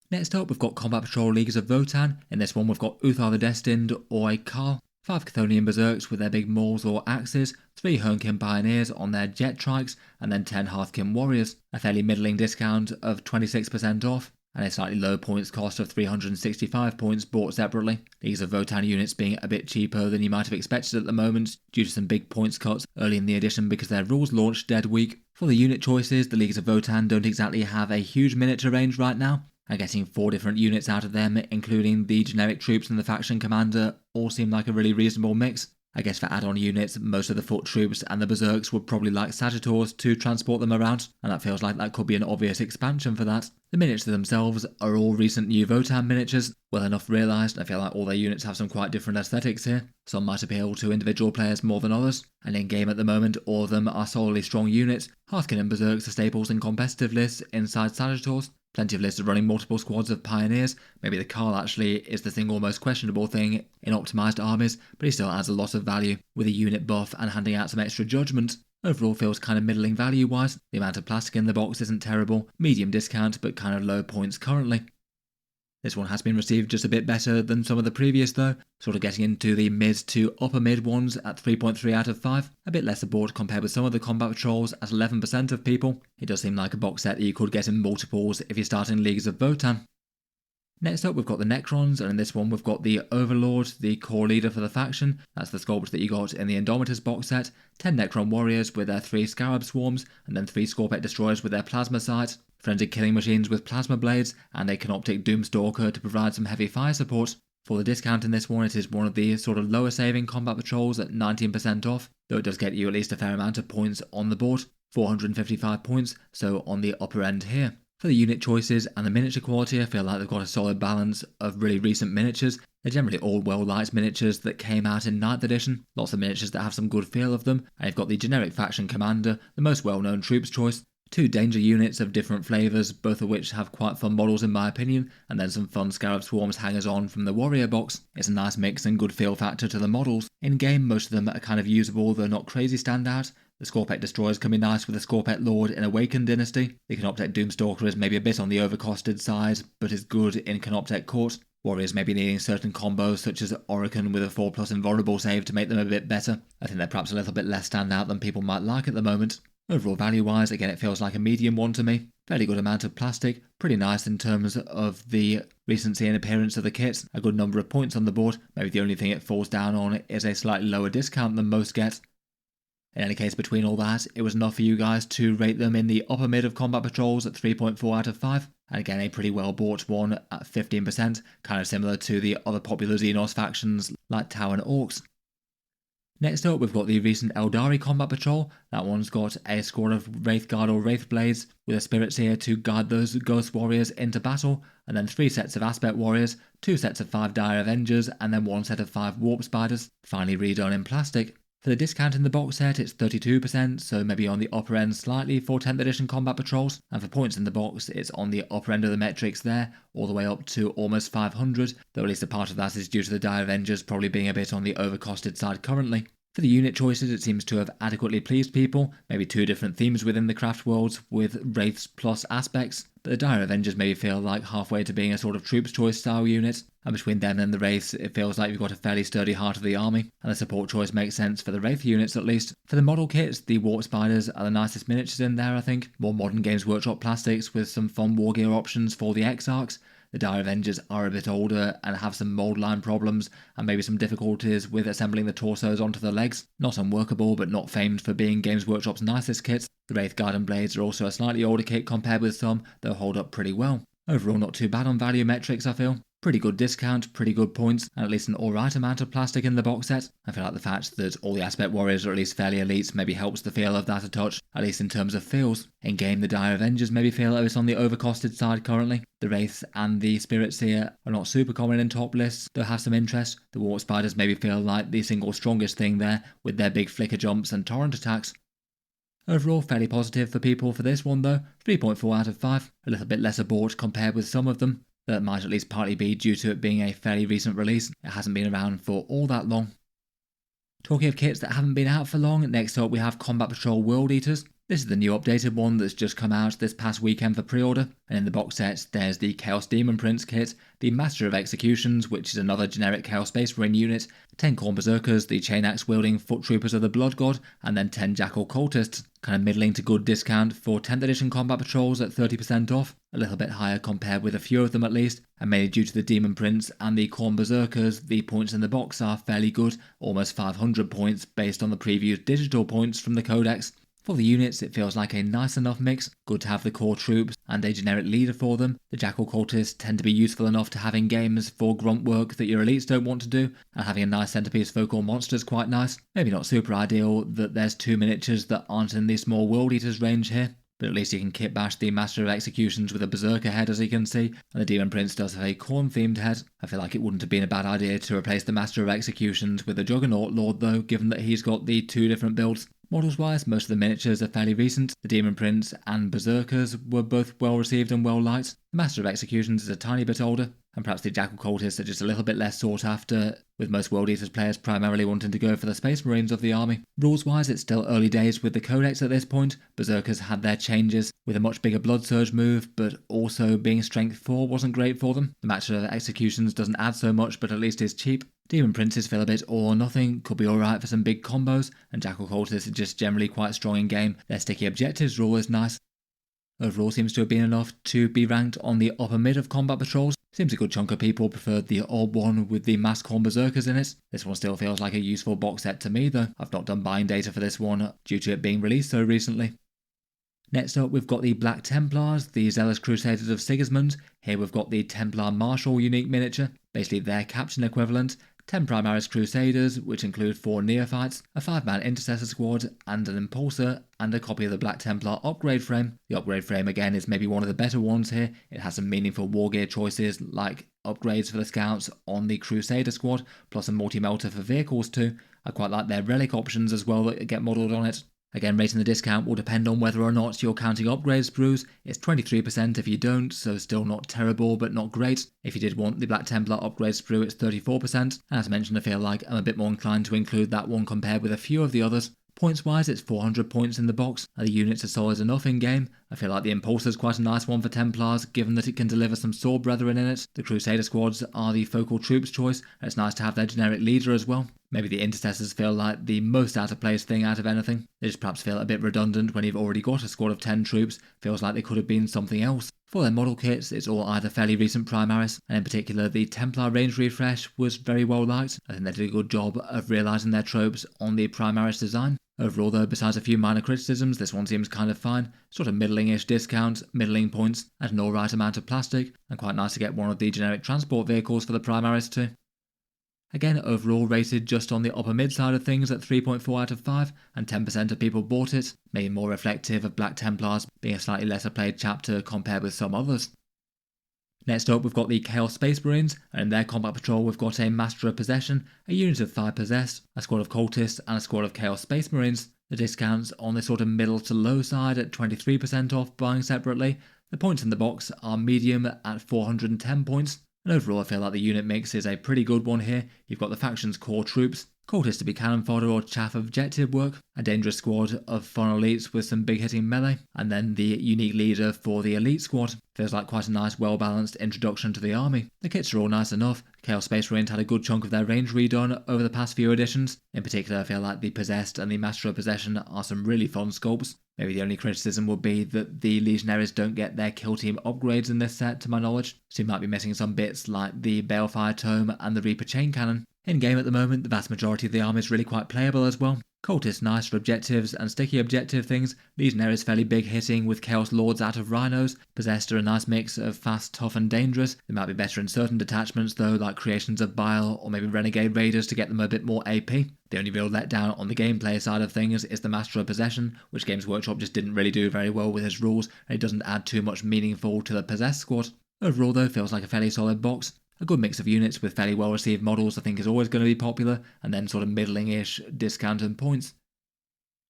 Next up, we've got Combat Patrol Leagues of Votann. In this one, we've got Uthar the Destined or a Karl, 5 Chthonian Berserks with their big mauls or axes, 3 Hernkin Pioneers on their jet trikes, and then 10 Hearthkin Warriors. A fairly middling discount of 26% off, and a slightly low points cost of 365 points bought separately. These are Votann units being a bit cheaper than you might have expected at the moment, due to some big points cuts early in the edition because their rules launched dead weak. For the unit choices, the Leagues of Votann don't exactly have a huge miniature range right now, and getting 4 different units out of them, including the generic troops and the faction commander, all seem like a really reasonable mix. I guess for add-on units, most of the foot troops and the berserks would probably like Sagittars to transport them around, and that feels like that could be an obvious expansion for that. The miniatures themselves are all recent new Votann miniatures, well enough realised. I feel like all their units have some quite different aesthetics here. Some might appeal to individual players more than others, and in game at the moment all of them are solely strong units. Hearthkin and berserks are staples in competitive lists inside Sagittars. Plenty of lists are running multiple squads of Pioneers. Maybe the Carl actually is the single most questionable thing in optimised armies, but he still adds a lot of value with a unit buff and handing out some extra judgment. Overall feels kind of middling value wise. The amount of plastic in the box isn't terrible, medium discount but kind of low points currently. This one has been received just a bit better than some of the previous though, sort of getting into the mid to upper mid ones at 3.3 out of 5, a bit less aboard compared with some of the Combat Patrols at 11% of people. It does seem like a box set that you could get in multiples if you're starting leagues of Votann. Next up we've got the Necrons, and in this one we've got the Overlord, the core leader for the faction. That's the sculpt that you got in the Indomitus box set. 10 Necron warriors with their 3 Scarab swarms, and then 3 Scorpet destroyers with their plasma sights, frenzied killing machines with plasma blades, and a Canoptic Doomstalker to provide some heavy fire support. For the discount in this one, it is one of the sort of lower saving Combat Patrols at 19% off, though it does get you at least a fair amount of points on the board, 455 points, so on the upper end here. For the unit choices and the miniature quality, I feel like they've got a solid balance of really recent miniatures. They're generally all well-liked miniatures that came out in 9th edition, lots of miniatures that have some good feel of them, and you've got the generic faction commander, the most well-known troops choice, 2 danger units of different flavours, both of which have quite fun models in my opinion, and then some fun Scarab Swarms hangers-on from the warrior box. It's a nice mix and good feel factor to the models. In game, most of them are kind of usable, though not crazy standout. The Scorpet Destroyers can be nice with the Scorpet Lord in Awakened Dynasty. The Canoptek Doomstalker is maybe a bit on the overcosted side, but is good in Canoptek Court. Warriors may be needing certain combos such as Orkan with a 4+ invulnerable save to make them a bit better. I think they're perhaps a little bit less standout than people might like at the moment. Overall value wise, again it feels like a medium one to me. Fairly good amount of plastic, pretty nice in terms of the recency and appearance of the kits, a good number of points on the board. Maybe the only thing it falls down on is a slightly lower discount than most get. In any case, between all that, it was enough for you guys to rate them in the upper mid of Combat Patrols at 3.4 out of 5. And again, a pretty well bought one at 15%, kind of similar to the other popular Xenos factions like Tau and Orks. Next up, we've got the recent Aeldari Combat Patrol. That one's got a squad of Wraithguard or Wraithblades with a Spirit Seer to guide those Ghost Warriors into battle, and then 3 sets of Aspect Warriors, 2 sets of 5 Dire Avengers, and then 1 set of 5 Warp Spiders, finally redone in plastic. For the discount in the box set, it's 32%, so maybe on the upper end slightly for 10th edition Combat Patrols, and for points in the box, it's on the upper end of the metrics there, all the way up to almost 500, though at least a part of that is due to the Dire Avengers probably being a bit on the overcosted side currently. For the unit choices, it seems to have adequately pleased people, maybe 2 different themes within the craft worlds with Wraiths plus Aspects, but the Dire Avengers maybe feel like halfway to being a sort of troops choice style unit, and between them and the Wraiths it feels like you've got a fairly sturdy heart of the army, and the support choice makes sense for the Wraith units at least. For the model kits, the Warp Spiders are the nicest miniatures in there I think, more modern Games Workshop plastics with some fun war gear options for the Exarchs. The Dire Avengers are a bit older and have some mould line problems and maybe some difficulties with assembling the torsos onto the legs. Not unworkable, but not famed for being Games Workshop's nicest kits. The Wraithguard and Blades are also a slightly older kit compared with some, though hold up pretty well. Overall not too bad on value metrics I feel. Pretty good discount, pretty good points, and at least an alright amount of plastic in the box set. I feel like the fact that all the Aspect Warriors are at least fairly elite maybe helps the feel of that a touch, at least in terms of feels. In game, the Dire Avengers maybe feel it's on the overcosted side currently. The Wraiths and the Spirit Seer are not super common in top lists, though have some interest. The Warp Spiders maybe feel like the single strongest thing there, with their big flicker jumps and torrent attacks. Overall, fairly positive for people for this one though, 3.4 out of 5, a little bit less abort compared with some of them. That might at least partly be due to it being a fairly recent release, it hasn't been around for all that long. Talking of kits that haven't been out for long, next up we have Combat Patrol World Eaters. This is the new updated one that's just come out this past weekend for pre-order, and in the box set there's the Chaos Demon Prince kit, the Master of Executions, which is another generic Chaos Space Marine unit, 10 Khorne Berserkers, the chain axe wielding Foot Troopers of the Blood God, and then 10 Jackal Cultists, kind of middling to good discount for 10th edition Combat Patrols at 30% off, a little bit higher compared with a few of them at least, and mainly due to the Demon Prince and the Khorne Berserkers, the points in the box are fairly good, almost 500 points based on the previewed digital points from the Codex. For the units, it feels like a nice enough mix, good to have the core troops and a generic leader for them. The Jackal Cultists tend to be useful enough to have in games for grunt work that your elites don't want to do, and having a nice centerpiece focal monster is quite nice. Maybe not super ideal that there's 2 miniatures that aren't in the small World Eaters range here, but at least you can kit bash the Master of Executions with a Berserker head as you can see, and the Demon Prince does have a Khorne themed head. I feel like it wouldn't have been a bad idea to replace the Master of Executions with the Juggernaut Lord though, given that he's got the 2 different builds. Models wise, most of the miniatures are fairly recent. The Demon Prince and Berserkers were both well received and well liked. The Master of Executions is a tiny bit older, and perhaps the Jackal Cultists are just a little bit less sought after, with most World Eaters players primarily wanting to go for the Space Marines of the army. Rules wise, it's still early days with the Codex at this point. Berserkers had their changes, with a much bigger Blood Surge move, but also being Strength 4 wasn't great for them. The Master of Executions doesn't add so much, but at least is cheap. Demon Princes feel a bit all or nothing, could be alright for some big combos, and Jackal Cultists are just generally quite strong in game. Their sticky objectives are always nice. Overall seems to have been enough to be ranked on the upper mid of Combat Patrols. Seems a good chunk of people preferred the old one with the Mask Horn Berserkers in it. This one still feels like a useful box set to me though. I've not done buying data for this one due to it being released so recently. Next up we've got the Black Templars, the Zealous Crusaders of Sigismund. Here we've got the Templar Marshal unique miniature, basically their captain equivalent. 10 Primaris Crusaders, which include 4 Neophytes, a 5-man Intercessor squad, and an Impulsor, and a copy of the Black Templar upgrade frame. The upgrade frame again is maybe one of the better ones here. It has some meaningful war gear choices like upgrades for the scouts on the Crusader squad, plus a multi-melter for vehicles too. I quite like their relic options as well that get modelled on it. Again, rating the discount will depend on whether or not you're counting upgrade sprues. It's 23% if you don't, so still not terrible but not great. If you did want the Black Templar upgrade sprue, it's 34%. As mentioned, I feel like I'm a bit more inclined to include that one compared with a few of the others. Points wise, it's 400 points in the box, and the units are solid enough in game. I feel like the Impulsor is quite a nice one for Templars, given that it can deliver some Sword Brethren in it. The Crusader squads are the focal troops choice, and it's nice to have their generic leader as well. Maybe the Intercessors feel like the most out of place thing out of anything. They just perhaps feel a bit redundant when you've already got a squad of 10 troops. Feels like they could have been something else. For their model kits, it's all either fairly recent Primaris, and in particular the Templar range refresh was very well liked. I think they did a good job of realising their tropes on the Primaris design. Overall though, besides a few minor criticisms, this one seems kind of fine. Sort of middling-ish discount, middling points, at an alright amount of plastic, and quite nice to get one of the generic transport vehicles for the Primaris too. Again, overall rated just on the upper mid side of things at 3.4 out of 5, and 10% of people bought it, maybe more reflective of Black Templars being a slightly lesser played chapter compared with some others. Next up we've got the Chaos Space Marines, and in their Combat Patrol we've got a Master of Possession, a unit of 5 possessed, a squad of Cultists and a squad of Chaos Space Marines. The discounts on the sort of middle to low side at 23% off buying separately. The points in the box are medium at 410 points. And overall I feel like the unit mix is a pretty good one here. You've got the faction's core troops, Cultists to be cannon fodder or chaff objective work, a dangerous squad of foreign elites with some big hitting melee, and then the unique leader for the elite squad. Feels like quite a nice well balanced introduction to the army. The kits are all nice enough. Chaos Space Marines had a good chunk of their range redone over the past few editions. In particular I feel like the Possessed and the Master of Possession are some really fun sculpts. Maybe the only criticism would be that the Legionaries don't get their kill team upgrades in this set to my knowledge, so you might be missing some bits like the Balefire Tome and the Reaper Chain Cannon. In game at the moment, the vast majority of the army is really quite playable as well. Cultists nice for objectives and sticky objective things, Legionaries fairly big hitting with Chaos Lords out of Rhinos, Possessed are a nice mix of fast, tough and dangerous. They might be better in certain detachments though, like Creations of Bile or maybe Renegade Raiders to get them a bit more AP. The only real letdown on the gameplay side of things is the Master of Possession, which Games Workshop just didn't really do very well with his rules, and it doesn't add too much meaningful to the Possessed squad. Overall though, feels like a fairly solid box. A good mix of units with fairly well received models I think is always going to be popular, and then sort of middling-ish discount and points.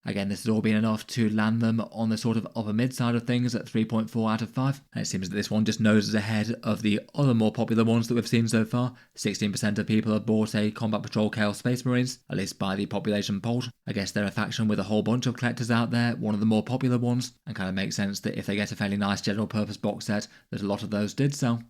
Again, this has all been enough to land them on the sort of upper mid side of things at 3.4 out of 5, and it seems that this one just noses ahead of the other more popular ones that we've seen so far. 16% of people have bought a Combat Patrol Chaos Space Marines, at least by the population polled. I guess they're a faction with a whole bunch of collectors out there, one of the more popular ones, and kind of makes sense that if they get a fairly nice general purpose box set, that a lot of those did sell.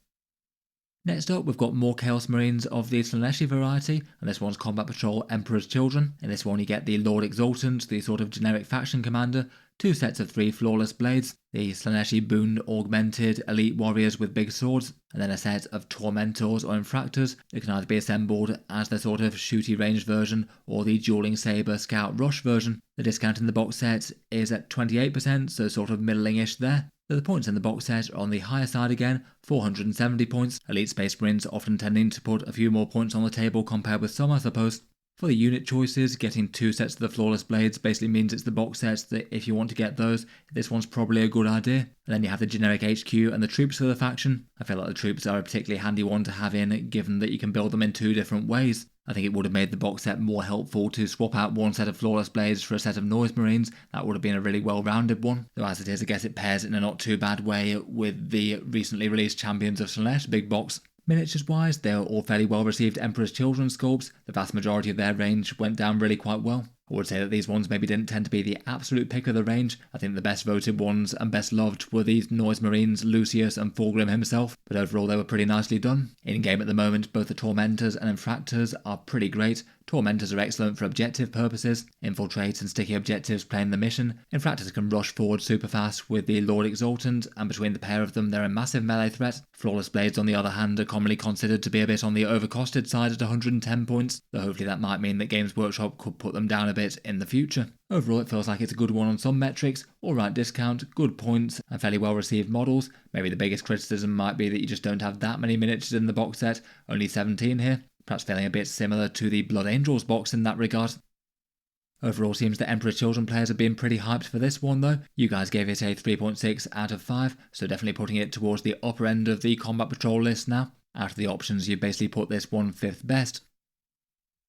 Next up, we've got more Chaos Marines of the Slaaneshi variety, and this one's Combat Patrol Emperor's Children. In this one you get the Lord Exultant, the sort of generic faction commander, 2 sets of 3 flawless blades, the Slaaneshi Boon augmented elite warriors with big swords, and then a set of Tormentors or Infractors that can either be assembled as the sort of shooty ranged version or the dueling saber scout rush version. The discount in the box set is at 28%, so sort of middling-ish there. The points in the box set are on the higher side again, 470 points. Elite Space Marines often tending to put a few more points on the table compared with some I suppose. For the unit choices, getting 2 sets of the Flawless Blades basically means it's the box sets that if you want to get those, this one's probably a good idea. And then you have the generic HQ and the troops for the faction. I feel like the troops are a particularly handy one to have in, given that you can build them in 2 different ways. I think it would have made the box set more helpful to swap out one set of Flawless Blades for a set of Noise Marines. That would have been a really well-rounded one. Though as it is, I guess it pairs in a not too bad way with the recently released Champions of Slaanesh big box. Miniatures-wise, they are all fairly well-received Emperor's Children sculpts. The vast majority of their range went down really quite well. I would say that these ones maybe didn't tend to be the absolute pick of the range. I think the best voted ones and best loved were these Noise Marines, Lucius and Fulgrim himself, but overall they were pretty nicely done. In-game at the moment, both the Tormentors and Infractors are pretty great. Tormentors are excellent for objective purposes, infiltrate and sticky objectives playing the mission. Infractors can rush forward super fast with the Lord Exultant, and between the pair of them they're a massive melee threat. Flawless Blades on the other hand are commonly considered to be a bit on the overcosted side at 110 points, though hopefully that might mean that Games Workshop could put them down a bit in the future. Overall it feels like it's a good one on some metrics, alright discount, good points and fairly well received models. Maybe the biggest criticism might be that you just don't have that many miniatures in the box set, only 17 here. Perhaps feeling a bit similar to the Blood Angels box in that regard. Overall seems that Emperor's Children players have been pretty hyped for this one though. You guys gave it a 3.6 out of 5, so definitely putting it towards the upper end of the Combat Patrol list now. Out of the options you basically put this one 5th best.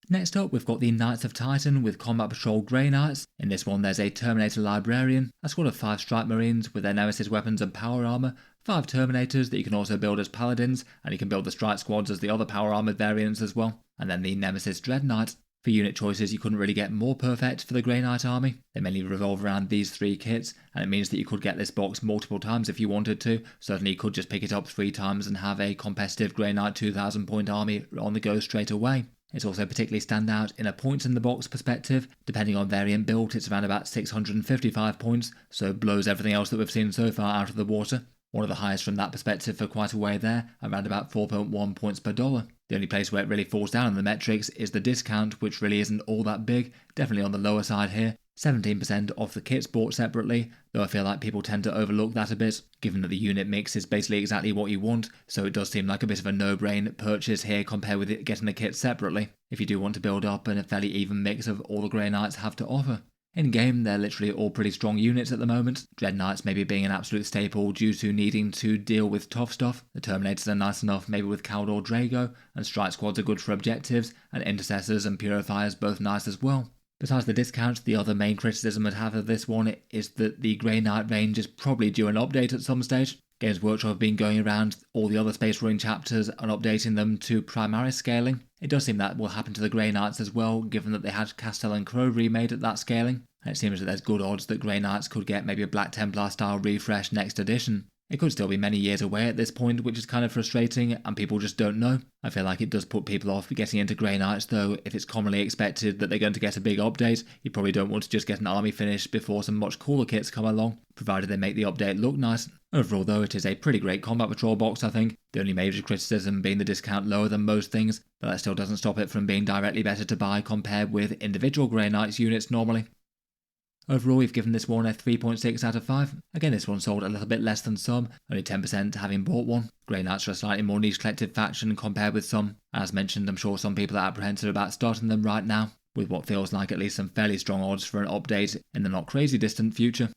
Next up we've got the Knights of Titan with Combat Patrol Grey Knights. In this one there's a Terminator Librarian, a squad of 5 Strike Marines with their Nemesis weapons and power armour, 5 Terminators that you can also build as Paladins, and you can build the Strike Squads as the other power armoured variants as well, and then the Nemesis Dread Knight. For unit choices you couldn't really get more perfect for the Grey Knight army. They mainly revolve around these 3 kits, and it means that you could get this box multiple times if you wanted to. Certainly you could just pick it up 3 times and have a competitive Grey Knight 2000 point army on the go straight away. It's also particularly stand out in a points in the box perspective. Depending on variant build, it's around about 655 points, so blows everything else that we've seen so far out of the water. One of the highest from that perspective for quite a way there, around about 4.1 points per dollar. The only place where it really falls down in the metrics is the discount, which really isn't all that big, definitely on the lower side here. 17% off the kits bought separately, though I feel like people tend to overlook that a bit, given that the unit mix is basically exactly what you want, so it does seem like a bit of a no-brain purchase here compared with it getting the kit separately, if you do want to build up a fairly even mix of all the Grey Knights have to offer. In game, they're literally all pretty strong units at the moment, Dread Knights maybe being an absolute staple due to needing to deal with tough stuff. The Terminators are nice enough maybe with Caldor Drago, and Strike Squads are good for objectives, and Intercessors and Purifiers both nice as well. Besides the discount, the other main criticism I'd have of this one is that the Grey Knight range is probably due an update at some stage. Games Workshop have been going around all the other Space Marine chapters and updating them to Primaris scaling. It does seem that will happen to the Grey Knights as well, given that they had Castel and Crow remade at that scaling, and it seems that there's good odds that Grey Knights could get maybe a Black Templar style refresh next edition. It could still be many years away at this point, which is kind of frustrating, and people just don't know. I feel like it does put people off getting into Grey Knights though. If it's commonly expected that they're going to get a big update, you probably don't want to just get an army finished before some much cooler kits come along, provided they make the update look nice. Overall though, it is a pretty great Combat Patrol box I think, the only major criticism being the discount lower than most things, but that still doesn't stop it from being directly better to buy compared with individual Grey Knights units normally. Overall, we've given this one a 3.6 out of 5. Again, this one sold a little bit less than some, only 10% having bought one. Grey Knights are a slightly more niche collective faction compared with some. As mentioned, I'm sure some people are apprehensive about starting them right now, with what feels like at least some fairly strong odds for an update in the not crazy distant future.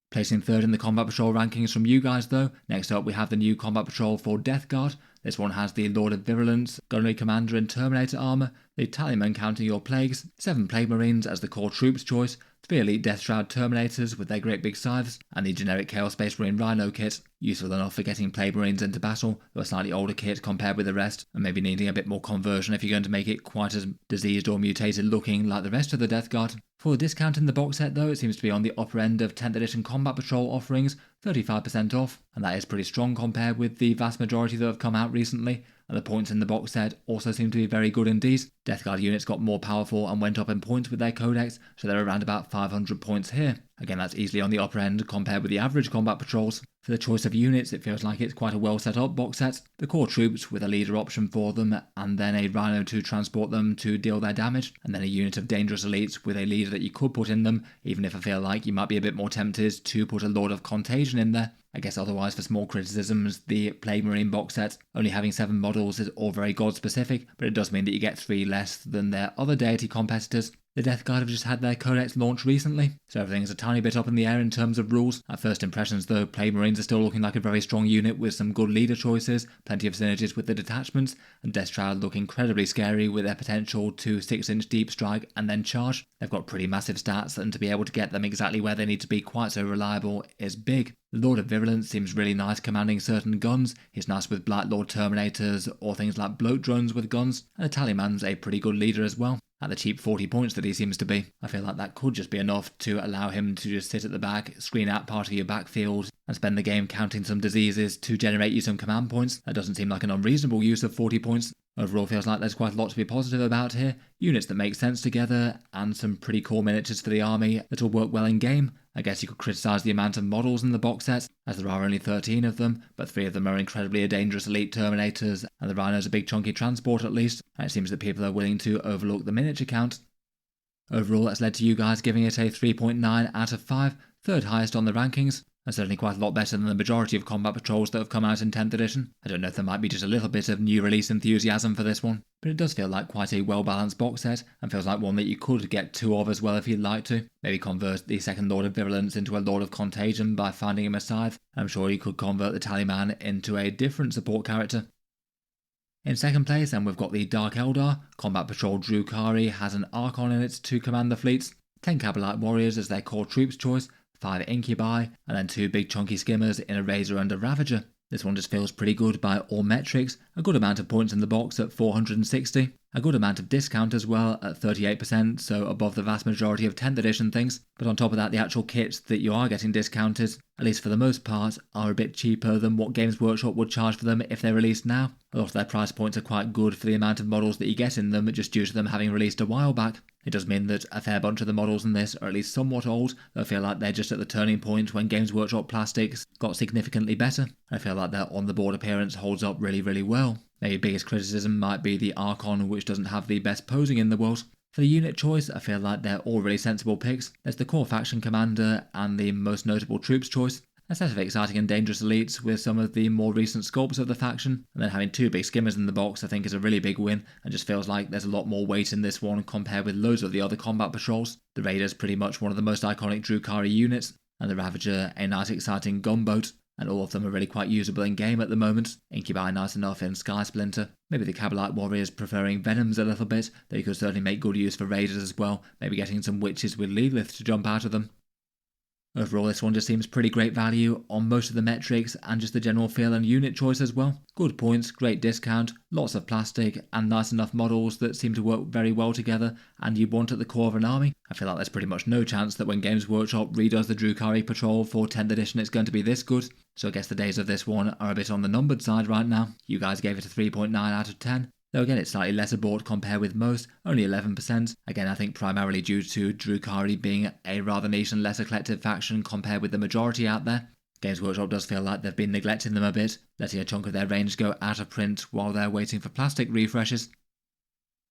Placing third in the Combat Patrol rankings from you guys though, next up we have the new Combat Patrol for Death Guard. This one has the Lord of Virulence, Gunnery Commander and Terminator armour, the Tallyman counting your plagues, 7 Plague Marines as the core troops choice, 3 Elite Death Shroud Terminators with their great big scythes, and the generic Chaos Space Marine Rhino kit, useful enough for getting Plague Marines into battle, though a slightly older kit compared with the rest, and maybe needing a bit more conversion if you're going to make it quite as diseased or mutated looking like the rest of the Death Guard. For the discount in the box set though, it seems to be on the upper end of 10th edition Combat Patrol offerings, 35% off, and that is pretty strong compared with the vast majority that have come out recently, and the points in the box set also seem to be very good indeed. Death Guard units got more powerful and went up in points with their codex, so they're around about 500 points here. Again, that's easily on the upper end compared with the average Combat Patrols. For the choice of units, it feels like it's quite a well set up box set. The core troops with a leader option for them, and then a Rhino to transport them to deal their damage, and then a unit of dangerous elites with a leader that you could put in them, even if I feel like you might be a bit more tempted to put a Lord of Contagion in there. I guess otherwise for small criticisms, the Plague Marine box set, only having 7 models is all very god specific, but it does mean that you get 3 less than their other deity competitors. The Death Guard have just had their Codex launch recently, so everything's a tiny bit up in the air in terms of rules. At first impressions though, Plague Marines are still looking like a very strong unit with some good leader choices, plenty of synergies with the detachments, and Death Shroud look incredibly scary with their potential to 6-inch deep strike and then charge. They've got pretty massive stats, and to be able to get them exactly where they need to be quite so reliable is big. The Lord of Virulence seems really nice commanding certain guns, he's nice with Blight Lord Terminators or things like bloat drones with guns, and the Tallyman's a pretty good leader as well. At the cheap 40 points that he seems to be, I feel like that could just be enough to allow him to just sit at the back, screen out part of your backfield, and spend the game counting some diseases to generate you some command points. That doesn't seem like an unreasonable use of 40 points. Overall feels like there's quite a lot to be positive about here, units that make sense together, and some pretty cool miniatures for the army that will work well in game. I guess you could criticise the amount of models in the box set, as there are only 13 of them, but 3 of them are incredibly dangerous elite Terminators, and the Rhino's a big chunky transport at least, and it seems that people are willing to overlook the miniature count. Overall, that's led to you guys giving it a 3.9 out of 5, third highest on the rankings, and certainly quite a lot better than the majority of Combat Patrols that have come out in 10th edition. I don't know if there might be just a little bit of new release enthusiasm for this one, but it does feel like quite a well-balanced box set, and feels like one that you could get 2 of as well if you'd like to. Maybe convert the second Lord of Virulence into a Lord of Contagion by finding him a scythe. I'm sure you could convert the Tallyman into a different support character. In second place, then we've got the Dark Eldar. Combat Patrol Drukhari has an Archon in it to command the fleets, 10 Cabalite Warriors as their core troops choice, 5 Incubi, and then 2 big chunky skimmers in a Razor and a Ravager. This one just feels pretty good by all metrics, a good amount of points in the box at 460, a good amount of discount as well at 38%, so above the vast majority of 10th edition things, but on top of that the actual kits that you are getting discounted, at least for the most part, are a bit cheaper than what Games Workshop would charge for them if they're released now. A lot of their price points are quite good for the amount of models that you get in them, just due to them having released a while back. It does mean that a fair bunch of the models in this are at least somewhat old, though I feel like they're just at the turning point when Games Workshop plastics got significantly better. I feel like their on-the-board appearance holds up really well. Maybe biggest criticism might be the Archon, which doesn't have the best posing in the world. For the unit choice, I feel like they're all really sensible picks. There's the core faction commander and the most notable troops choice, a set of exciting and dangerous elites with some of the more recent sculpts of the faction, and then having 2 big skimmers in the box I think is a really big win, and just feels like there's a lot more weight in this one compared with loads of the other combat patrols. The Raider's pretty much one of the most iconic Drukhari units, and the Ravager a nice exciting gunboat, and all of them are really quite usable in game at the moment. Incubi nice enough in Sky Splinter. Maybe the Cabalite Warriors preferring Venoms a little bit, though you could certainly make good use for Raiders as well, maybe getting some Witches with Lilith to jump out of them. Overall, this one just seems pretty great value on most of the metrics and just the general feel and unit choice as well. Good points, great discount, lots of plastic, and nice enough models that seem to work very well together and you want at the core of an army. I feel like there's pretty much no chance that when Games Workshop redoes the Drukhari Patrol for 10th edition it's going to be this good, so I guess the days of this one are a bit on the numbered side right now. You guys gave it a 3.9 out of 10. Though again it's slightly lesser bought compared with most, only 11%. Again I think primarily due to Drukhari being a rather niche and less eclectic faction compared with the majority out there. Games Workshop does feel like they've been neglecting them a bit, letting a chunk of their range go out of print while they're waiting for plastic refreshes.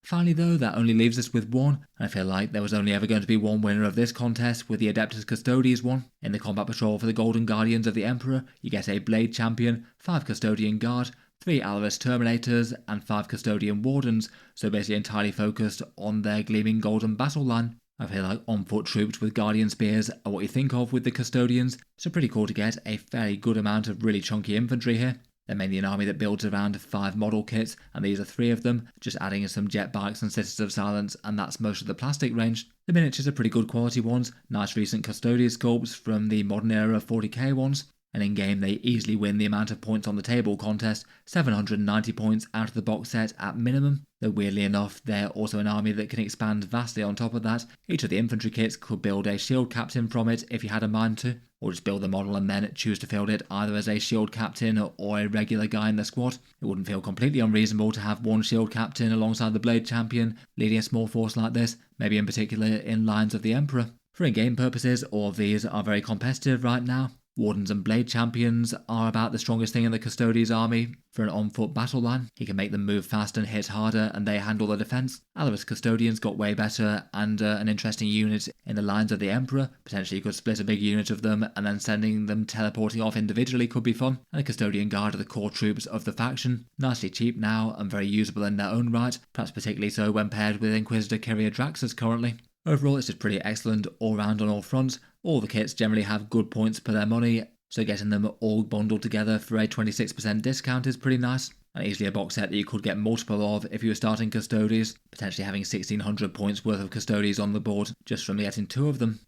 Finally though, that only leaves us with one, and I feel like there was only ever going to be one winner of this contest with the Adeptus Custodes one. In the Combat Patrol for the Golden Guardians of the Emperor, you get a Blade Champion, 5 Custodian Guard, 3 Allarus Terminators, and 5 Custodian Wardens, so basically entirely focused on their gleaming golden battle line. I feel like on-foot troops with Guardian Spears are what you think of with the Custodians, so pretty cool to get a fairly good amount of really chunky infantry here. They're mainly an army that builds around 5 model kits, and these are 3 of them, just adding some jet bikes and Sisters of Silence, and that's most of the plastic range. The miniatures are pretty good quality ones, nice recent Custodes sculpts from the modern era 40k ones, and in game they easily win the amount of points on the table contest, 790 points out of the box set at minimum, though weirdly enough they're also an army that can expand vastly on top of that. Each of the infantry kits could build a shield captain from it if you had a mind to, or just build the model and then choose to field it either as a shield captain or a regular guy in the squad. It wouldn't feel completely unreasonable to have one shield captain alongside the Blade Champion leading a small force like this, maybe in particular in lines of the Emperor. For in-game purposes, all of these are very competitive right now. Wardens and Blade Champions are about the strongest thing in the Custodes army for an on-foot battle line. He can make them move fast and hit harder, and they handle the defense. Allarus Custodians got way better, and an interesting unit in the lines of the Emperor. Potentially you could split a big unit of them, and then sending them teleporting off individually could be fun. And the Custodian Guard are the core troops of the faction. Nicely cheap now, and very usable in their own right, perhaps particularly so when paired with Inquisitor Kyria Draxus currently. Overall, it's just pretty excellent all round on all fronts. All the kits generally have good points per their money, so getting them all bundled together for a 26% discount is pretty nice, and easily a box set that you could get multiple of if you were starting Custodes, potentially having 1600 points worth of Custodes on the board just from getting 2 of them.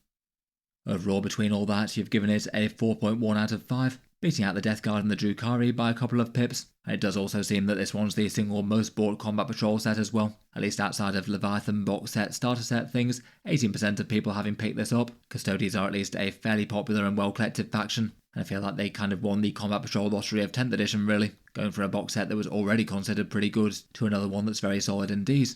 Overall, between all that, you've given it a 4.1 out of 5, beating out the Death Guard and the Drukhari by a couple of pips, and it does also seem that this one's the single most bought Combat Patrol set as well, at least outside of Leviathan box set starter set things. 18% of people having picked this up. Custodes are at least a fairly popular and well collected faction, and I feel like they kind of won the Combat Patrol lottery of 10th edition really, going from a box set that was already considered pretty good to another one that's very solid indeed.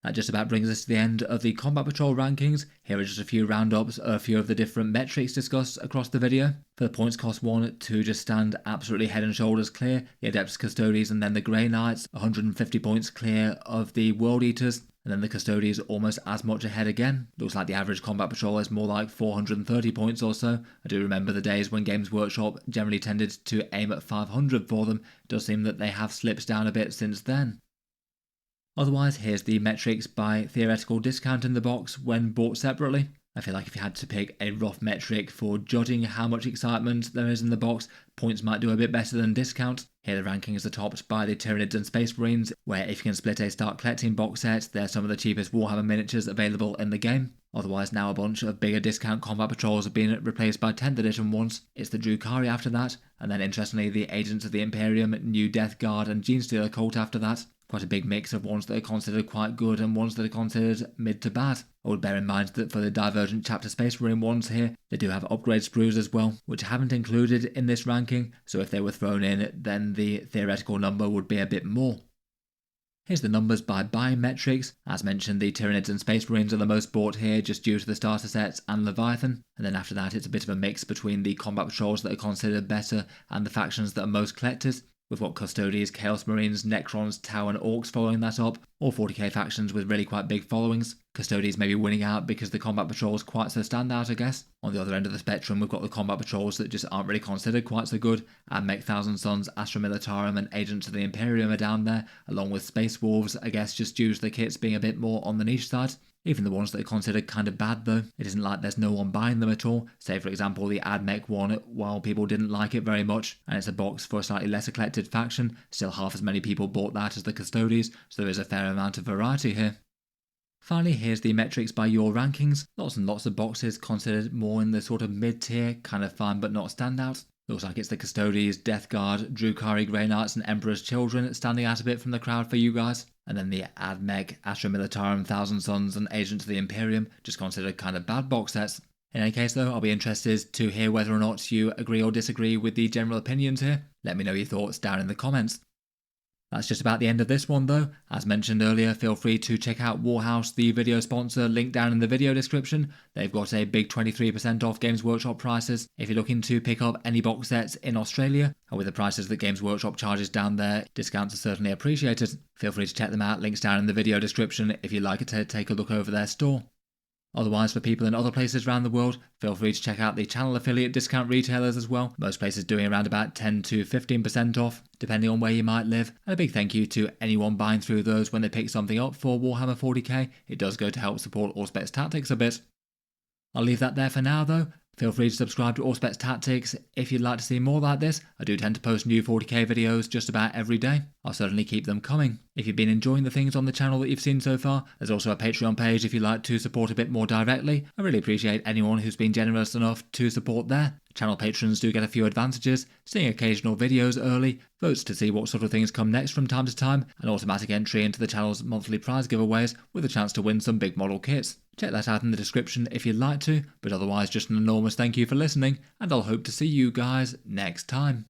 That just about brings us to the end of the Combat Patrol rankings. Here are just a few roundups of a few of the different metrics discussed across the video. For the points cost one, to just stand absolutely head and shoulders clear, the Adeptus Custodes and then the Grey Knights, 150 points clear of the World Eaters, and then the Custodes almost as much ahead again. Looks like the average Combat Patrol is more like 430 points or so. I do remember the days when Games Workshop generally tended to aim at 500 for them. It does seem that they have slipped down a bit since then. Otherwise, here's the metrics by theoretical discount in the box when bought separately. I feel like if you had to pick a rough metric for judging how much excitement there is in the box, points might do a bit better than discount. Here the rankings are topped by the Tyranids and Space Marines, where if you can split a start collecting box set, they're some of the cheapest Warhammer miniatures available in the game. Otherwise, now a bunch of bigger discount Combat Patrols have been replaced by 10th edition ones. It's the Drukhari after that, and then interestingly the Agents of the Imperium, New Death Guard and Genestealer Cult after that. Quite a big mix of ones that are considered quite good and ones that are considered mid to bad. I would bear in mind that for the Divergent Chapter Space Marine ones here, they do have upgrade sprues as well, which I haven't included in this ranking, so if they were thrown in, then the theoretical number would be a bit more. Here's the numbers by buying metrics. As mentioned, the Tyranids and Space Marines are the most bought here just due to the starter sets and Leviathan, and then after that it's a bit of a mix between the Combat Patrols that are considered better and the factions that are most collected. We've got Custodes, Chaos Marines, Necrons, Tau and Orks following that up, all 40k factions with really quite big followings. Custodes may be winning out because the Combat Patrols quite so stand out, I guess. On the other end of the spectrum, we've got the Combat Patrols that just aren't really considered quite so good, and Mech Thousand Sons, Astra Militarum and Agents of the Imperium are down there, along with Space Wolves, I guess just due to the kits being a bit more on the niche side. Even the ones that are considered kind of bad though, it isn't like there's no one buying them at all. Say for example the AdMech one, while people didn't like it very much, and it's a box for a slightly lesser collected faction, still half as many people bought that as the Custodes, so there is a fair amount of variety here. Finally, here's the metrics by your rankings. Lots and lots of boxes considered more in the sort of mid-tier, kind of fun but not standout. Looks like it's the Custodes, Death Guard, Drukhari, Grey Knights and Emperor's Children standing out a bit from the crowd for you guys. And then the AdMech, Astra Militarum, Thousand Sons and Agents of the Imperium, just considered kind of bad box sets. In any case though, I'll be interested to hear whether or not you agree or disagree with the general opinions here. Let me know your thoughts down in the comments. That's just about the end of this one though. As mentioned earlier, feel free to check out Warhaus, the video sponsor, link down in the video description. They've got a big 23% off Games Workshop prices if you're looking to pick up any box sets in Australia. And with the prices that Games Workshop charges down there, discounts are certainly appreciated. Feel free to check them out, links down in the video description if you'd like to take a look over their store. Otherwise, for people in other places around the world, feel free to check out the channel affiliate discount retailers as well. Most places doing around about 10 to 15% off, depending on where you might live. And a big thank you to anyone buying through those when they pick something up for Warhammer 40k. It does go to help support Auspex Tactics a bit. I'll leave that there for now though. Feel free to subscribe to Auspex Tactics if you'd like to see more like this. I do tend to post new 40k videos just about every day. I'll certainly keep them coming. If you've been enjoying the things on the channel that you've seen so far, there's also a Patreon page if you'd like to support a bit more directly. I really appreciate anyone who's been generous enough to support there. Channel patrons do get a few advantages, seeing occasional videos early, votes to see what sort of things come next from time to time, and automatic entry into the channel's monthly prize giveaways with a chance to win some big model kits. Check that out in the description if you'd like to, but otherwise just an enormous thank you for listening, and I'll hope to see you guys next time.